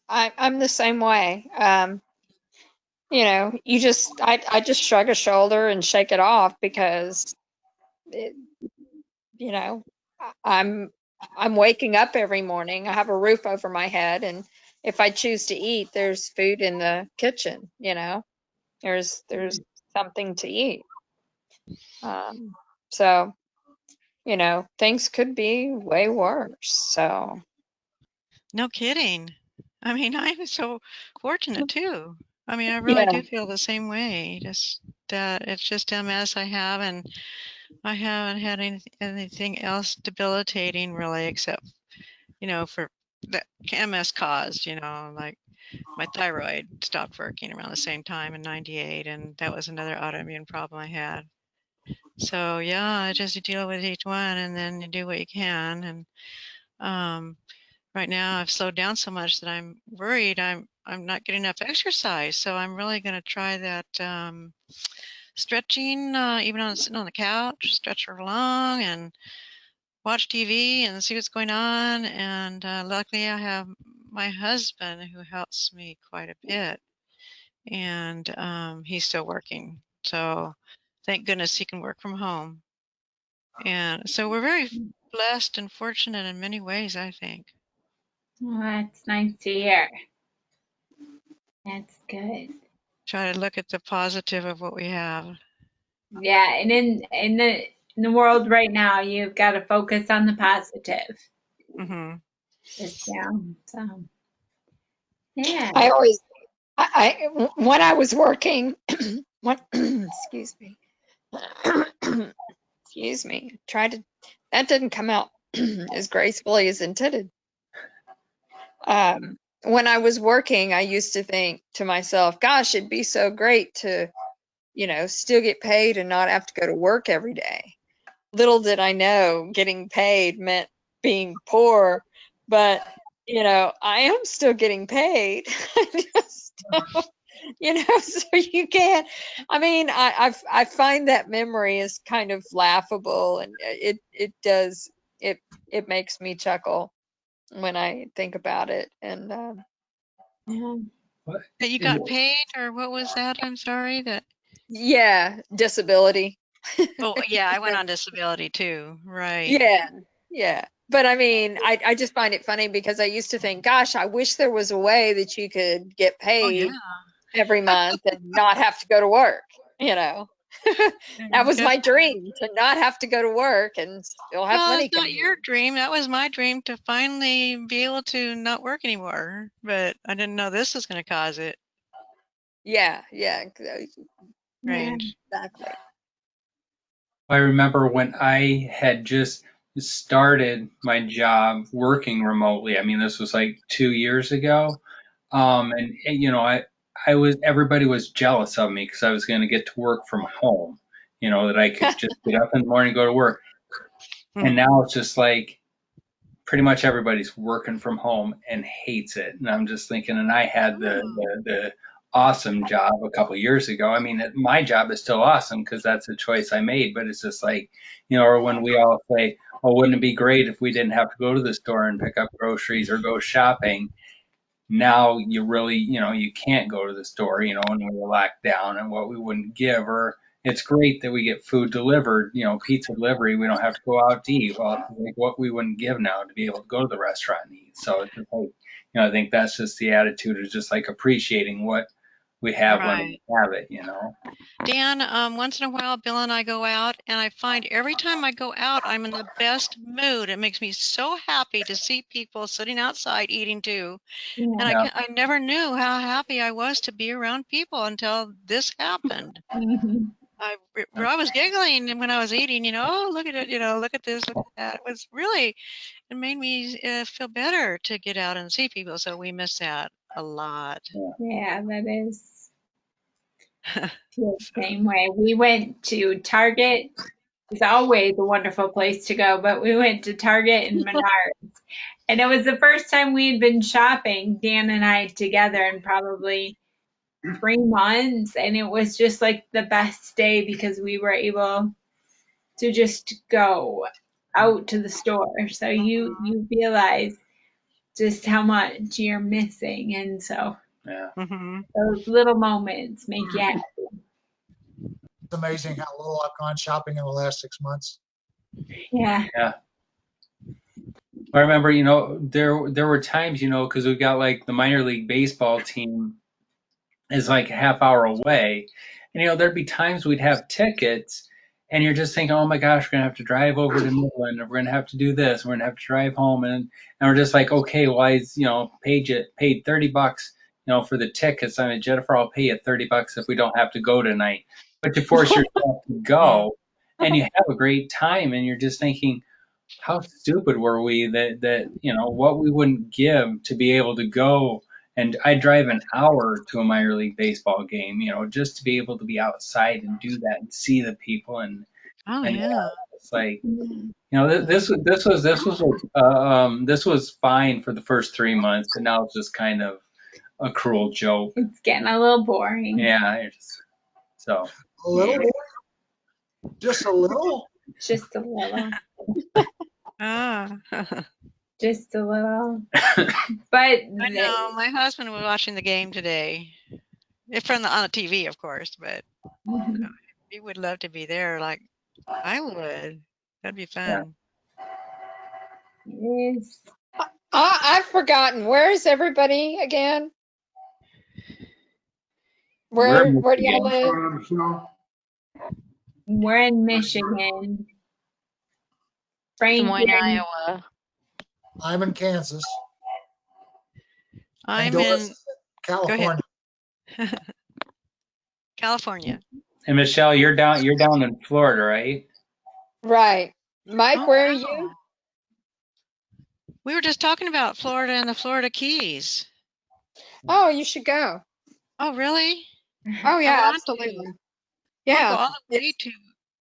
I'm the same way. You know, I just shrug a shoulder and shake it off because it, you know, I'm waking up every morning. I have a roof over my head, and if I choose to eat, there's food in the kitchen, you know. There's something to eat. Um, so, you know, things could be way worse. So, No kidding. I mean, I'm so fortunate too. I mean, I really yeah. do feel the same way. Just that it's just MS I have, and I haven't had anything else debilitating really, except, you know, for that MS caused, you know, like my thyroid stopped working around the same time in '98, and that was another autoimmune problem I had. So yeah, I just deal with each one, and then you do what you can. And um, right now, I've slowed down so much that I'm worried I'm not getting enough exercise. So I'm really going to try that stretching, even on sitting on the couch, stretch for long and watch TV and see what's going on. And luckily, I have my husband who helps me quite a bit, and he's still working. So thank goodness he can work from home. And so we're very blessed and fortunate in many ways, I think. Well, that's nice to hear. That's good. Try to look at the positive of what we have. Yeah, and in the world right now, you've got to focus on the positive. Hmm. Yeah. So yeah. I always, when I was working, what, excuse me, excuse me, that didn't come out as gracefully as intended. When I was working, I used to think to myself, gosh, it'd be so great to, you know, still get paid and not have to go to work every day. Little did I know getting paid meant being poor, but, you know, I am still getting paid. I just don't, you know, so you can't, I mean, I find that memory is kind of laughable, and it does, it makes me chuckle when I think about it. And Yeah. That you got paid, or what was that? I'm sorry. That. yeah, disability. Oh, yeah, I went on disability too. Right. Yeah, yeah. But I mean, I just find it funny because I used to think, gosh, I wish there was a way that you could get Oh, yeah. paid every month and not have to go to work, you know. That was Yep. my dream, to not have to go to work and still have Well, money it's not coming your in. dream. That was my dream, to finally be able to not work anymore. But I didn't know this was going to cause it. Yeah, yeah, Yeah. Right. exactly. I remember when I had just started my job working remotely. I mean, this was like 2 years ago. And you know, I was, everybody was jealous of me because I was going to get to work from home, you know, that I could just get up in the morning, go to work. And now it's just like pretty much everybody's working from home and hates it. And I'm just thinking, and I had the awesome job a couple years ago. I mean, my job is still awesome because that's a choice I made, but it's just like, you know, or when we all say, oh, wouldn't it be great if we didn't have to go to the store and pick up groceries or go shopping? Now you really, you know, you can't go to the store, you know, and we're locked down, and what we wouldn't give. Or it's great that we get food delivered, you know, pizza delivery. We don't have to go out to eat. Well, it's like what we wouldn't give now to be able to go to the restaurant and eat. So it's just like, you know, I think that's just the attitude, is just like appreciating we have when Right. we have it, you know. Dan, once in a while, Bill and I go out, and I find every time I go out, I'm in the best mood. It makes me so happy to see people sitting outside eating too. And Yeah. I never knew how happy I was to be around people until this happened. Mhm. I was giggling when I was eating, oh, look at it, look at this, look at that. It was really, it made me feel better to get out and see people. So we miss that a lot. Yeah, that is feel the same way. We went to Target. It's always a wonderful place to go, but we went to Target and Menards. And it was the first time we had been shopping, Dan and I together, in probably 3 months. And it was just like the best day because we were able to just go out to the store. So you realize just how much you're missing. And so Yeah. Mm-hmm. those little moments make you happy. It's amazing how little I've gone shopping in the last 6 months. Yeah. I remember, there were times, because we got like the minor league baseball team is like a half hour away. And, there'd be times we'd have tickets and you're just thinking, oh my gosh, we're going to have to drive over to Midland, or we're going to have to do this, we're going to have to drive home. And we're just like, okay, well, paid $30, for the tickets. I mean, Jennifer, I'll pay you $30 if we don't have to go tonight. But you force yourself to go and you have a great time, and you're just thinking, how stupid were we that what we wouldn't give to be able to go. And I drive an hour to a minor league baseball game, just to be able to be outside and do that and see the people. And Yeah. it's like, this was fine for the first 3 months, but now it's just kind of a cruel joke. It's getting a little boring. Yeah, so A little, just a little. Just a little. Ah. Just a little. But I know. My husband was watching the game today. On the TV, of course, but he would love to be there like I would. That'd be fun. it is. I've forgotten. Where is everybody again? Where do y'all live? We're in Michigan. Des Frank, Moines, you're in Iowa. I'm in Kansas. I'm Doris in is in California. California. and Michelle, you're down in Florida, right? Right. Mike, Oh, where are wow. you? We were just talking about Florida and the Florida Keys. Oh, you should go. Oh, really? Oh, yeah, I want absolutely. to. Yeah. I'll go all the way It's, to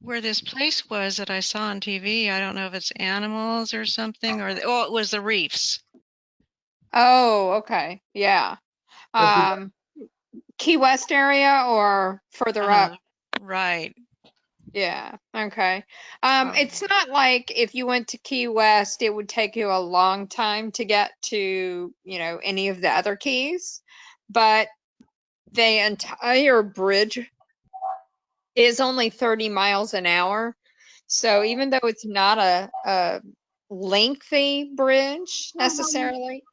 where this place was that I saw on TV. I don't know if it's animals or something, it was the reefs. oh, okay. Yeah. Key West area or further up? Right. Yeah. Okay. It's not like if you went to Key West, it would take you a long time to get to, any of the other keys, but the entire bridge is only 30 miles an hour. So even though it's not a lengthy bridge necessarily,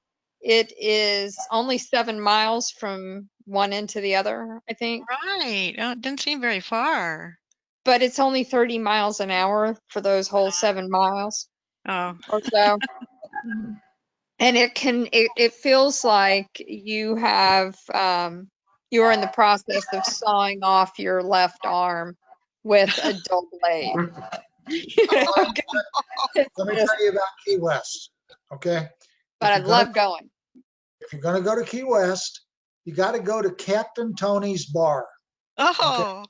it is only 7 miles from one end to the other, I think. Right. Oh, it didn't seem very far. But it's only 30 miles an hour for those whole 7 miles Oh. or so. And it feels like you have, you're in the process of sawing off your left arm with a dull blade. Let me tell you about Key West, okay? But I love going. If you're going to go to Key West, you got to go to Captain Tony's bar. Oh. Okay?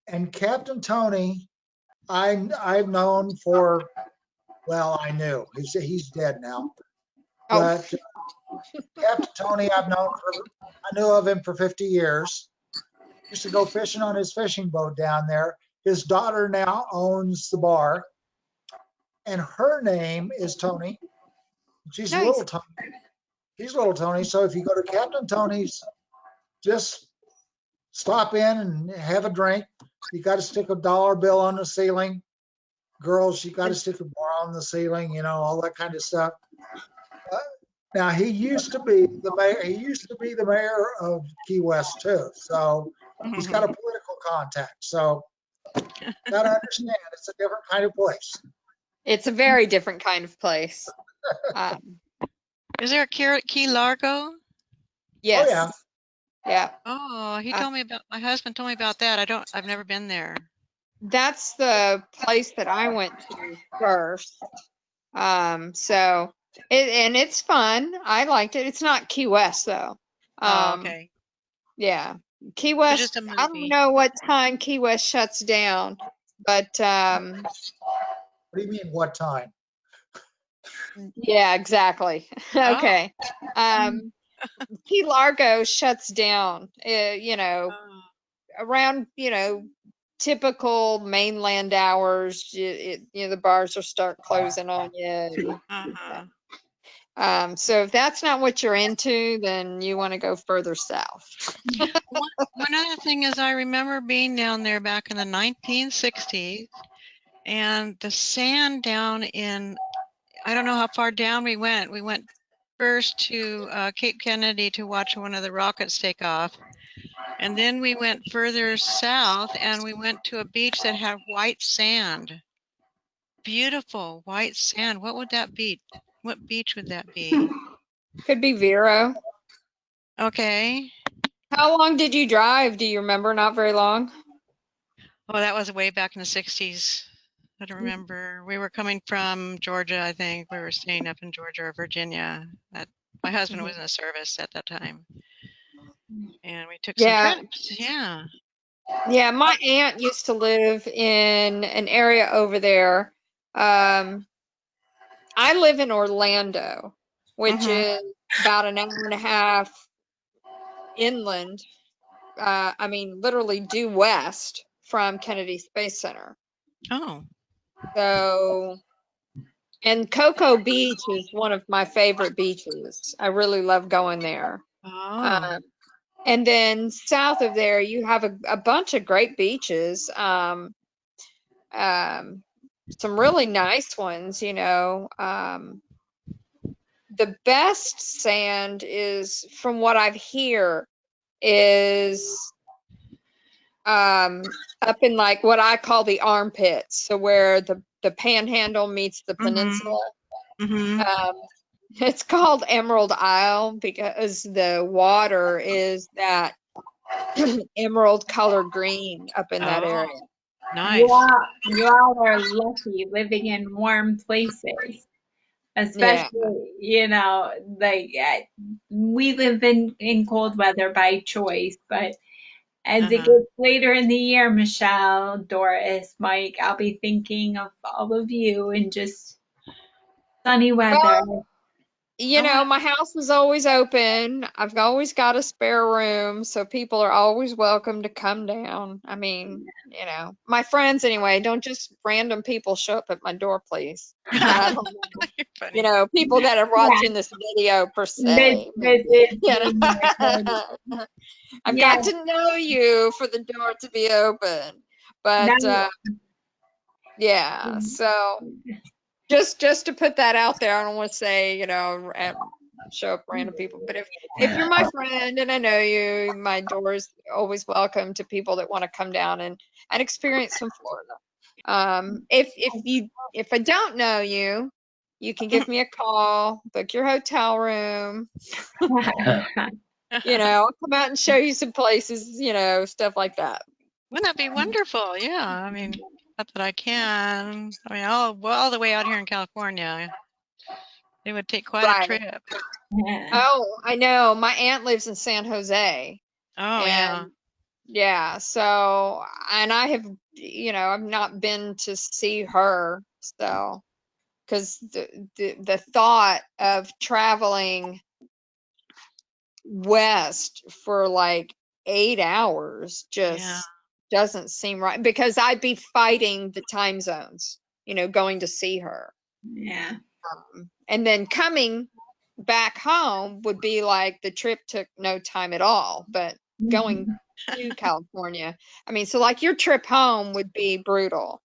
And Captain Tony, I've known for, well, I knew. He's dead now. Oh. But Captain Tony, I knew of him for 50 years. Used to go fishing on his fishing boat down there. His daughter now owns the bar, and her name is Tony. She's Nice. Little Tony. He's Little Tony. So if you go to Captain Tony's, just stop in and have a drink. You got to stick a dollar bill on the ceiling. Girls, you got to stick a bar on the ceiling, all that kind of stuff. Now, he used to be the mayor. He used to be the mayor of Key West too. So he's got a political contact. So gotta understand, it's a different kind of place. It's a very different kind of place. Is there a Key Largo? Yes. Oh yeah. Yeah. Oh, my husband told me about that. I've never been there. That's the place that I went to first. So it's fun. I liked it. It's not Key West though. Okay. Yeah. Key It's West, just a I don't movie. know what time Key West shuts down, but What do you mean, what time? yeah, exactly. Oh. Okay. Key Largo shuts down, Oh. around, typical mainland hours. The bars will start closing on you. Uh-huh. So if that's not what you're into, then you want to go further south. One other thing is I remember being down there back in the 1960s, and the sand down in, I don't know how far down we went. We went first to Cape Kennedy to watch one of the rockets take off. And then we went further south and we went to a beach that had white sand. Beautiful white sand. What would that be? What beach would that be? Could be Vero. Okay. How long did you drive? Do you remember? Not very long. Oh, that was way back in the 60s. I don't remember. We were coming from Georgia, I think. We were staying up in Georgia or Virginia. My husband was in the service at that time. And we took some trips. Yeah. Yeah, my aunt used to live in an area over there. I live in Orlando, which is about an hour and a half inland. Literally due west from Kennedy Space Center. Oh. So, and Cocoa Beach is one of my favorite beaches. I really love going there. Oh. And then south of there, you have a bunch of great beaches. Some really nice ones, the best sand is, from what I've hear, is up in like what I call the armpits, so where the panhandle meets the peninsula. It's called Emerald Isle because the water is that emerald color green up in that area. Nice. You all are lucky living in warm places, especially, we live in cold weather by choice, but as it gets later in the year, Michelle, Doris, Mike, I'll be thinking of all of you and just sunny weather. Well, my house is always open. I've always got a spare room, so people are always welcome to come down. I mean, my friends anyway, don't just random people show up at my door, please. I don't know, people that are watching this video per se. I've got to know you for the door to be open. But yeah, so just to put that out there, I don't want to say, show up random people, but if you're my friend and I know you, my door is always welcome to people that want to come down and experience some Florida. If I don't know you, you can give me a call, book your hotel room. I'll come out and show you some places, stuff like that. Wouldn't that be wonderful? Yeah, I mean, not that I can. I mean, all the way out here in California, it would take quite a trip. Oh, I know. My aunt lives in San Jose. Oh, yeah. Yeah, so, and I have, I've not been to see her, so, because the thought of traveling west for like 8 hours just doesn't seem right, because I'd be fighting the time zones, going to see her. Yeah. And then coming back home would be like the trip took no time at all, but going to California, so like your trip home would be brutal.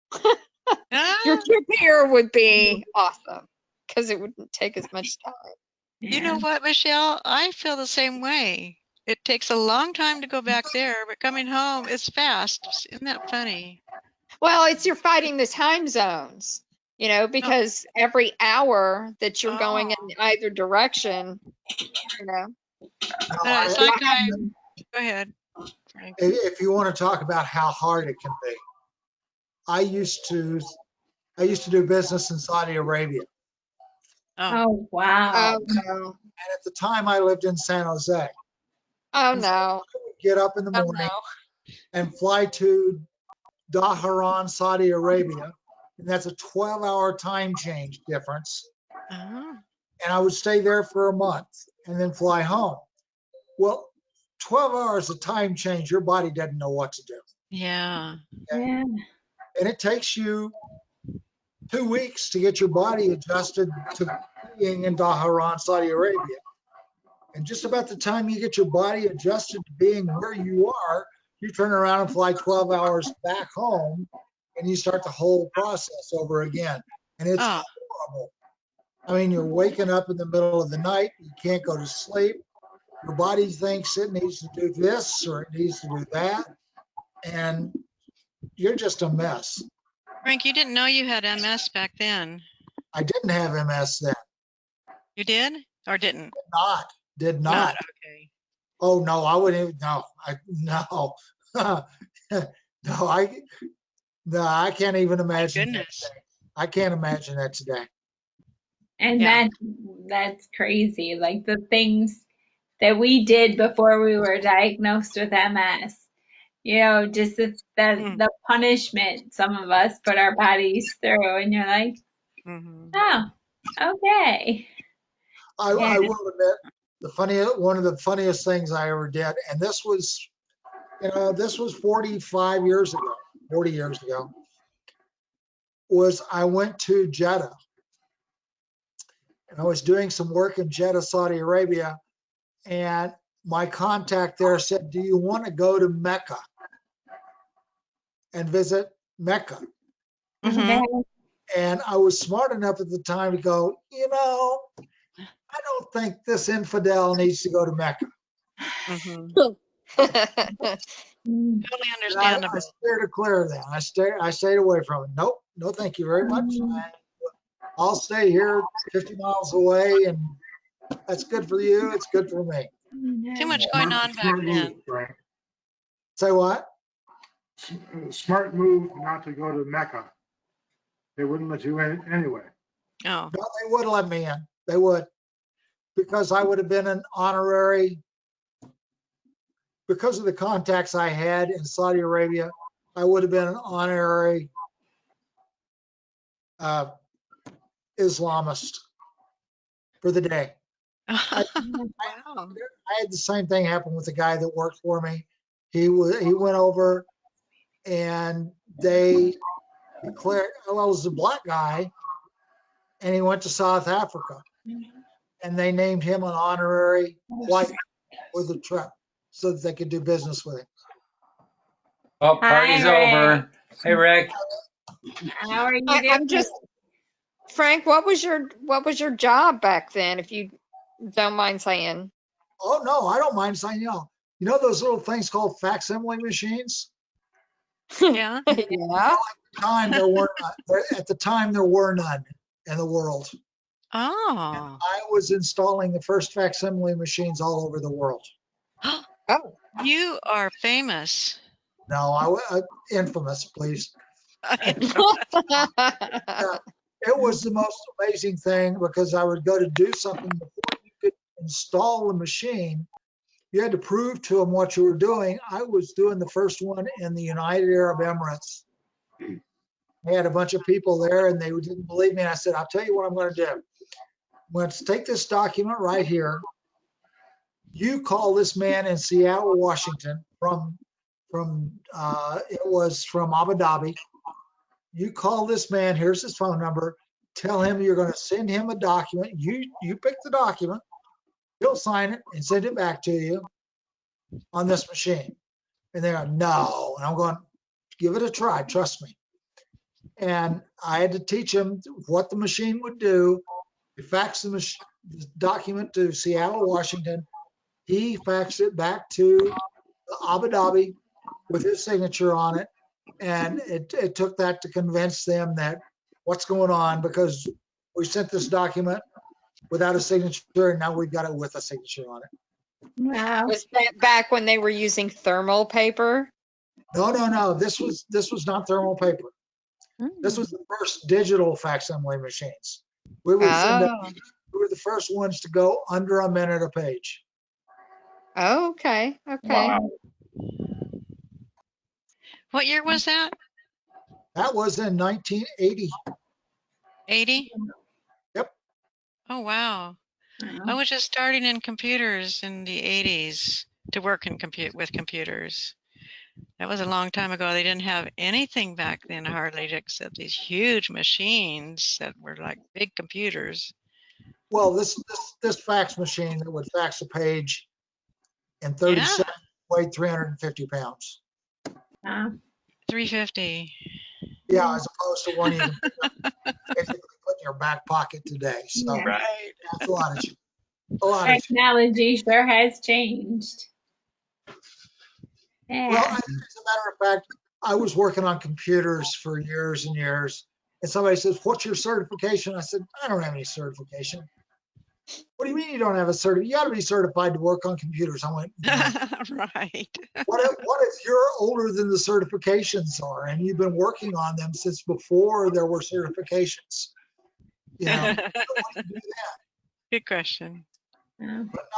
Your trip here would be awesome because it wouldn't take as much time. You know what, Michelle? I feel the same way. It takes a long time to go back there, but coming home is fast. Isn't that funny? Well, it's you're fighting the time zones, because every hour that you're going in either direction, you know. No, It's like go ahead, Frank. if you want to talk about how hard it can be, I used to do business in Saudi Arabia, Oh, wow. Oh no. and at the time I lived in San Jose. Oh And so no. I would get up in the Oh morning no. and fly to Dhahran, Saudi Arabia, and that's a 12-hour time change difference. Uh-huh. And I would stay there for a month and then fly home. Well, 12 hours of time change, your body doesn't know what to do. Yeah. Okay? Yeah. And it takes you 2 weeks to get your body adjusted to being in Dhahran, Saudi Arabia. And just about the time you get your body adjusted to being where you are, you turn around and fly 12 hours back home and you start the whole process over again. And it's horrible. I mean, you're waking up in the middle of the night, you can't go to sleep. Your body thinks it needs to do this or it needs to do that. And you're just a mess. Frank, you didn't know you had MS back then. I didn't have MS then. You did or didn't? Did not. Okay. Oh no, I wouldn't even, no. I can't even imagine that Goodness. today. I can't imagine that today. And Yeah. that's crazy. Like the things that we did before we were diagnosed with MS. Just the punishment some of us put our bodies through, and you're like, oh, okay. I will admit, one of the funniest things I ever did, and this was 45 years ago, 40 years ago, was I went to Jeddah. And I was doing some work in Jeddah, Saudi Arabia, and my contact there said, do you want to go to Mecca and visit Mecca? Mm-hmm. And I was smart enough at the time to go, I don't think this infidel needs to go to Mecca. Mm-hmm. Totally Totally understandable. I steered clear of that. I stayed away from it. Nope, no thank you very much. I'll stay here 50 miles away, and that's good for you. It's good for me. Too much going on back Smart then. move, Frank. Say what? Smart move not to go to Mecca. They wouldn't let you in anyway. Oh. No, they would let me in. They would, because I would have been an honorary, because of the contacts I had in Saudi Arabia, I would have been an honorary Islamist for the day. Wow. I had the same thing happen with the guy that worked for me. He went over and they declared, well, it was a black guy, and he went to South Africa, and they named him an honorary white for the trip so that they could do business with him. Oh, party's Hi, over. Hey, Rick. How are you doing? I'm just, Frank, what was your job back then, if you don't mind saying? Oh no, I don't mind saying, you know those little things called facsimile machines? Yeah. Yeah. At the time there were none in the world. Oh. I was installing the first facsimile machines all over the world. Oh. You are famous. No, infamous, please. It was the most amazing thing, because I would go to do something before you could install the machine. You had to prove to them what you were doing. I was doing the first one in the United Arab Emirates. I had a bunch of people there, and they didn't believe me. And I said, I'll tell you what I'm going to do. I'm going to take this document right here. You call this man in Seattle, Washington, it was from Abu Dhabi. You call this man, here's his phone number. Tell him you're going to send him a document. You pick the document. He'll sign it and send it back to you on this machine. And they're going, no. And I'm going, give it a try. Trust me. And I had to teach him what the machine would do. You fax the the document to Seattle, Washington. He faxed it back to Abu Dhabi with his signature on it. And it took that to convince them that what's going on, because we sent this document without a signature and now we've got it with a signature on it. Wow. Was that back when they were using thermal paper? No. This was not thermal paper. This was the first digital facsimile machines. We were the first ones to go under a minute a page. Oh, okay. Wow. What year was that? That was in 1980. 80? Yep. Oh, wow. I was just starting in computers in the 80s to work in with computers. That was a long time ago. They didn't have anything back then hardly except these huge machines that were like big computers. Well, this fax machine that would fax a page in 30 seconds weighed 350 pounds. 350. Yeah, as opposed to one you can basically put in your back pocket today. So Right. that's a lot of Technology sure has changed. Yeah. Well, as a matter of fact, I was working on computers for years and years, and somebody says, "What's your certification?" I said, "I don't have any certification." What do you mean you don't have a certificate? You got to be certified to work on computers. I went, Right. What if you're older than the certifications are, and you've been working on them since before there were certifications? You know, why do you do that? Good question. But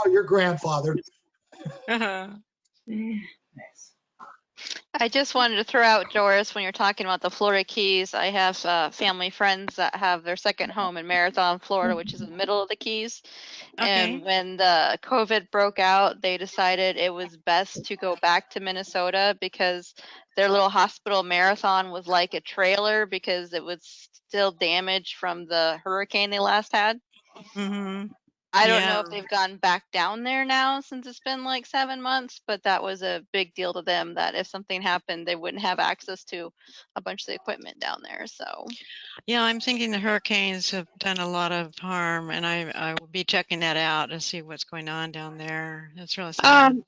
no, your grandfather. I just wanted to throw out, Doris, when you're talking about the Florida Keys, I have family friends that have their second home in Marathon, Florida, which is in the middle of the Keys. Okay. And when the COVID broke out, they decided it was best to go back to Minnesota because their little hospital Marathon was like a trailer because it was still damaged from the hurricane they last had. Mm-hmm. I don't know if they've gone back down there now since it's been like 7 months, but that was a big deal to them that if something happened, they wouldn't have access to a bunch of the equipment down there. So, yeah, I'm thinking the hurricanes have done a lot of harm, and I will be checking that out and see what's going on down there. That's really sad.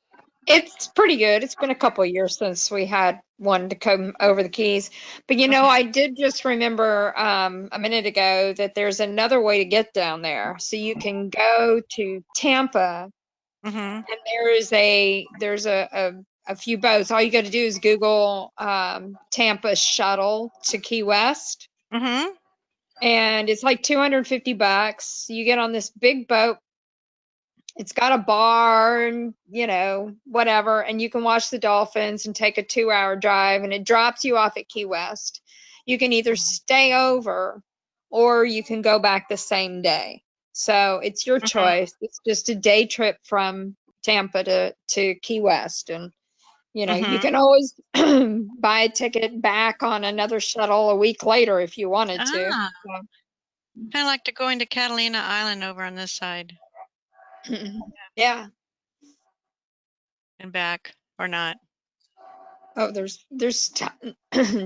It's pretty good. It's been a couple of years since we had one to come over the Keys. But I did just remember a minute ago that there's another way to get down there. So you can go to Tampa, Mm-hmm. and there's a few boats. All you got to do is Google Tampa shuttle to Key West, Mm-hmm. and it's like $250. You get on this big boat. It's got a bar and, whatever, and you can watch the dolphins and take a 2-hour drive, and it drops you off at Key West. You can either stay over or you can go back the same day. So it's your choice. It's just a day trip from Tampa to Key West. And, you can always buy a ticket back on another shuttle a week later if you wanted to. So. Kind of like to going to Catalina Island over on this side. Yeah. And back, or not. Oh, there's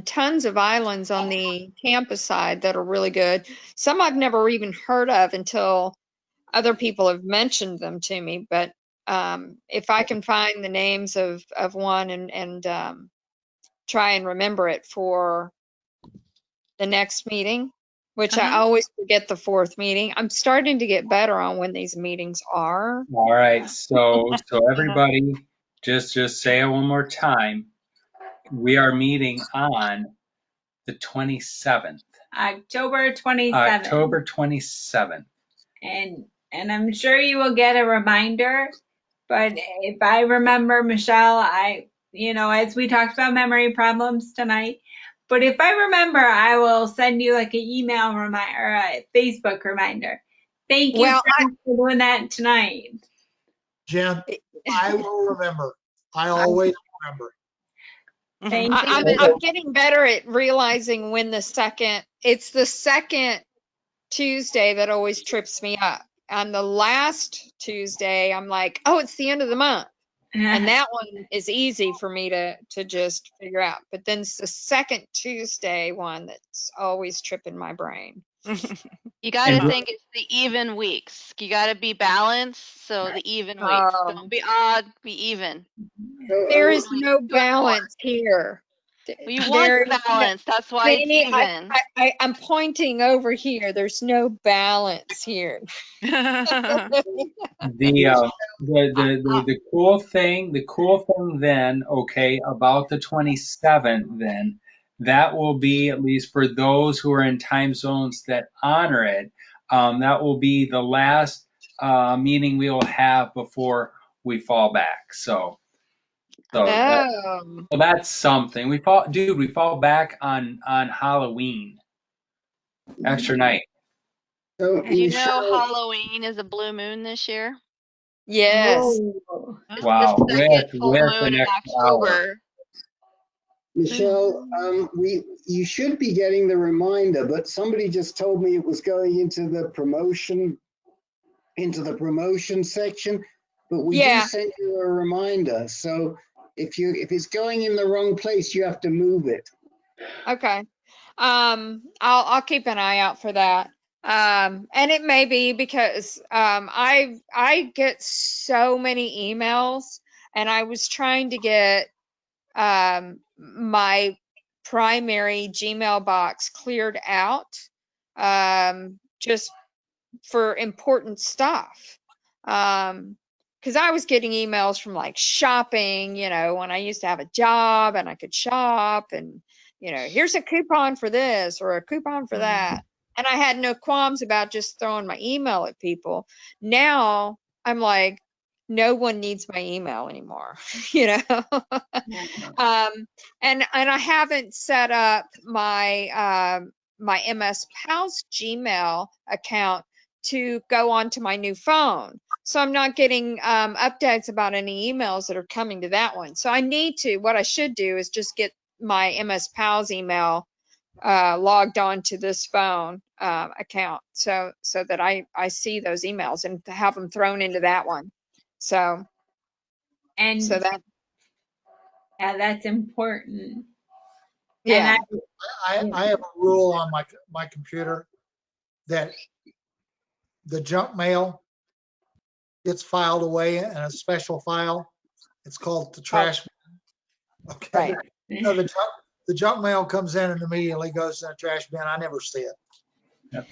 tons of islands on the Tampa side that are really good. Some I've never even heard of until other people have mentioned them to me. But if I can find the names of one and try and remember it for the next meeting, which I always forget the fourth meeting. I'm starting to get better on when these meetings are. All right, so everybody, just say it one more time. We are meeting on the 27th. October 27th. October 27th. And I'm sure you will get a reminder. But if I remember, Michelle, as we talked about memory problems tonight, but if I remember, I will send you like an email reminder or a Facebook reminder. Thank you for doing that tonight. Jen, I will remember. I always remember. Thank you. I'm getting better at realizing when it's the second Tuesday that always trips me up. On the last Tuesday, I'm like, oh, it's the end of the month. And that one is easy for me to just figure out. But then it's the second Tuesday one that's always tripping my brain. You got to And think it's the even weeks. You got to be balanced. So the even weeks. Don't be odd, be even. There is no balance here. Well, you want There is no- balance. That's why it's Janie, even. I'm pointing over here. There's no balance here. The cool thing then, okay, about the 27th then, that will be, at least for those who are in time zones that honor it, that will be the last meeting we will have before we fall back. So that's something. We fall back on Halloween, extra night. So Did you know Michelle, Halloween is a blue moon this year? Yes. It's Wow, the second full with moon an in extra hour. October. Michelle, you should be getting the reminder, but somebody just told me it was going into the promotion section, but we do Yeah. send you a reminder. So if it's going in the wrong place, you have to move it. Okay. I'll keep an eye out for that. And it may be because I get so many emails, and I was trying to get my primary Gmail box cleared out just for important stuff. Because I was getting emails from like shopping, when I used to have a job and I could shop, and here's a coupon for this or a coupon for that. And I had no qualms about just throwing my email at people. Now I'm like, no one needs my email anymore, and I haven't set up my my MS Pals Gmail account to go onto my new phone. So I'm not getting updates about any emails that are coming to that one. So what I should do is just get my MS Pals email logged on to this phone account so that I see those emails and to have them thrown into that one. So that. Yeah, that's important. Yeah. And I have a rule on my computer that the junk mail gets filed away in a special file. It's called the trash. Okay. Right. No, the junk mail comes in and immediately goes in the trash bin. I never see it.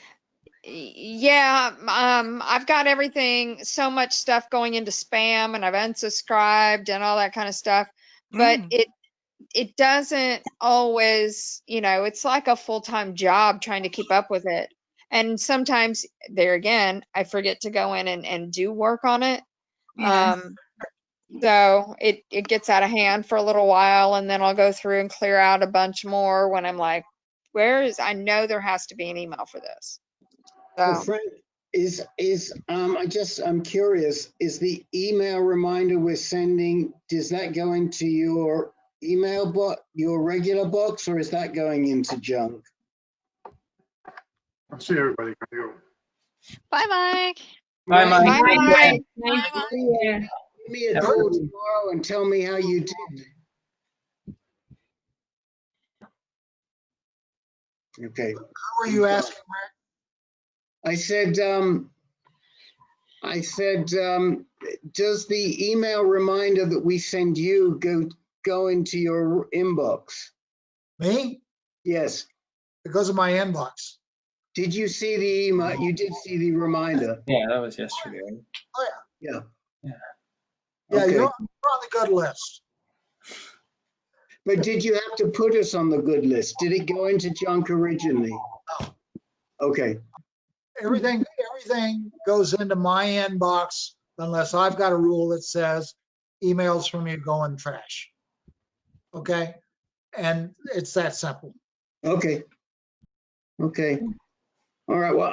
Yeah, I've got everything, so much stuff going into spam, and I've unsubscribed and all that kind of stuff. But it doesn't always, it's like a full-time job trying to keep up with it. And sometimes there again, I forget to go in and do work on it. Yeah. So it gets out of hand for a little while, and then I'll go through and clear out a bunch more when I'm like, I know there has to be an email for this. So So Frank, I'm curious, is the email reminder we're sending, does that go into your email box, your regular box, or is that going into junk? I'll see everybody. Bye, Mike. Bye, Mike. bye. Nice to see you. Give me a call tomorrow and tell me how you did. Okay. How are you asking, Rick? I said, does the email reminder that we send you go into your inbox? Me? Yes. It goes in my inbox. Did you see the email? You did see the reminder. Yeah, that was yesterday. Oh, Yeah. yeah. Okay. You're on the good list. But did you have to put us on the good list? Did it go into junk originally? No. Okay. Everything goes into my inbox unless I've got a rule that says emails from you go in trash. Okay? And it's that simple. Okay. Okay. All right. Well,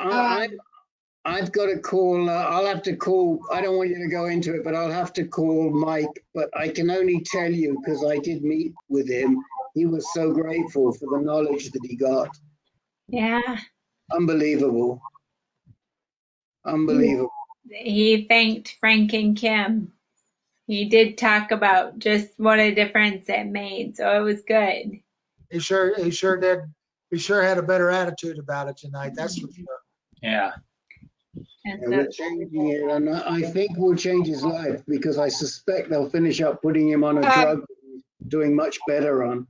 I've got to call. I'll have to call. I don't want you to go into it, but I'll have to call Mike. But I can only tell you because I did meet with him. He was so grateful for the knowledge that he got. Yeah. Unbelievable. Unbelievable. He thanked Frank and Kim. He did talk about just what a difference it made, so it was good. He sure did. He sure had a better attitude about it tonight. That's for sure. Yeah. And Yeah, we're changing it, and I think we'll change his life because I suspect they'll finish up putting him on a drug he's doing much better on.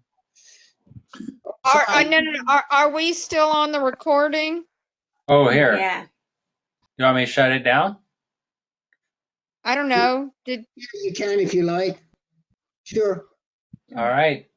Are we still on the recording? Oh, here. yeah. You want me to shut it down? I don't know. You can if you like. Sure. All right.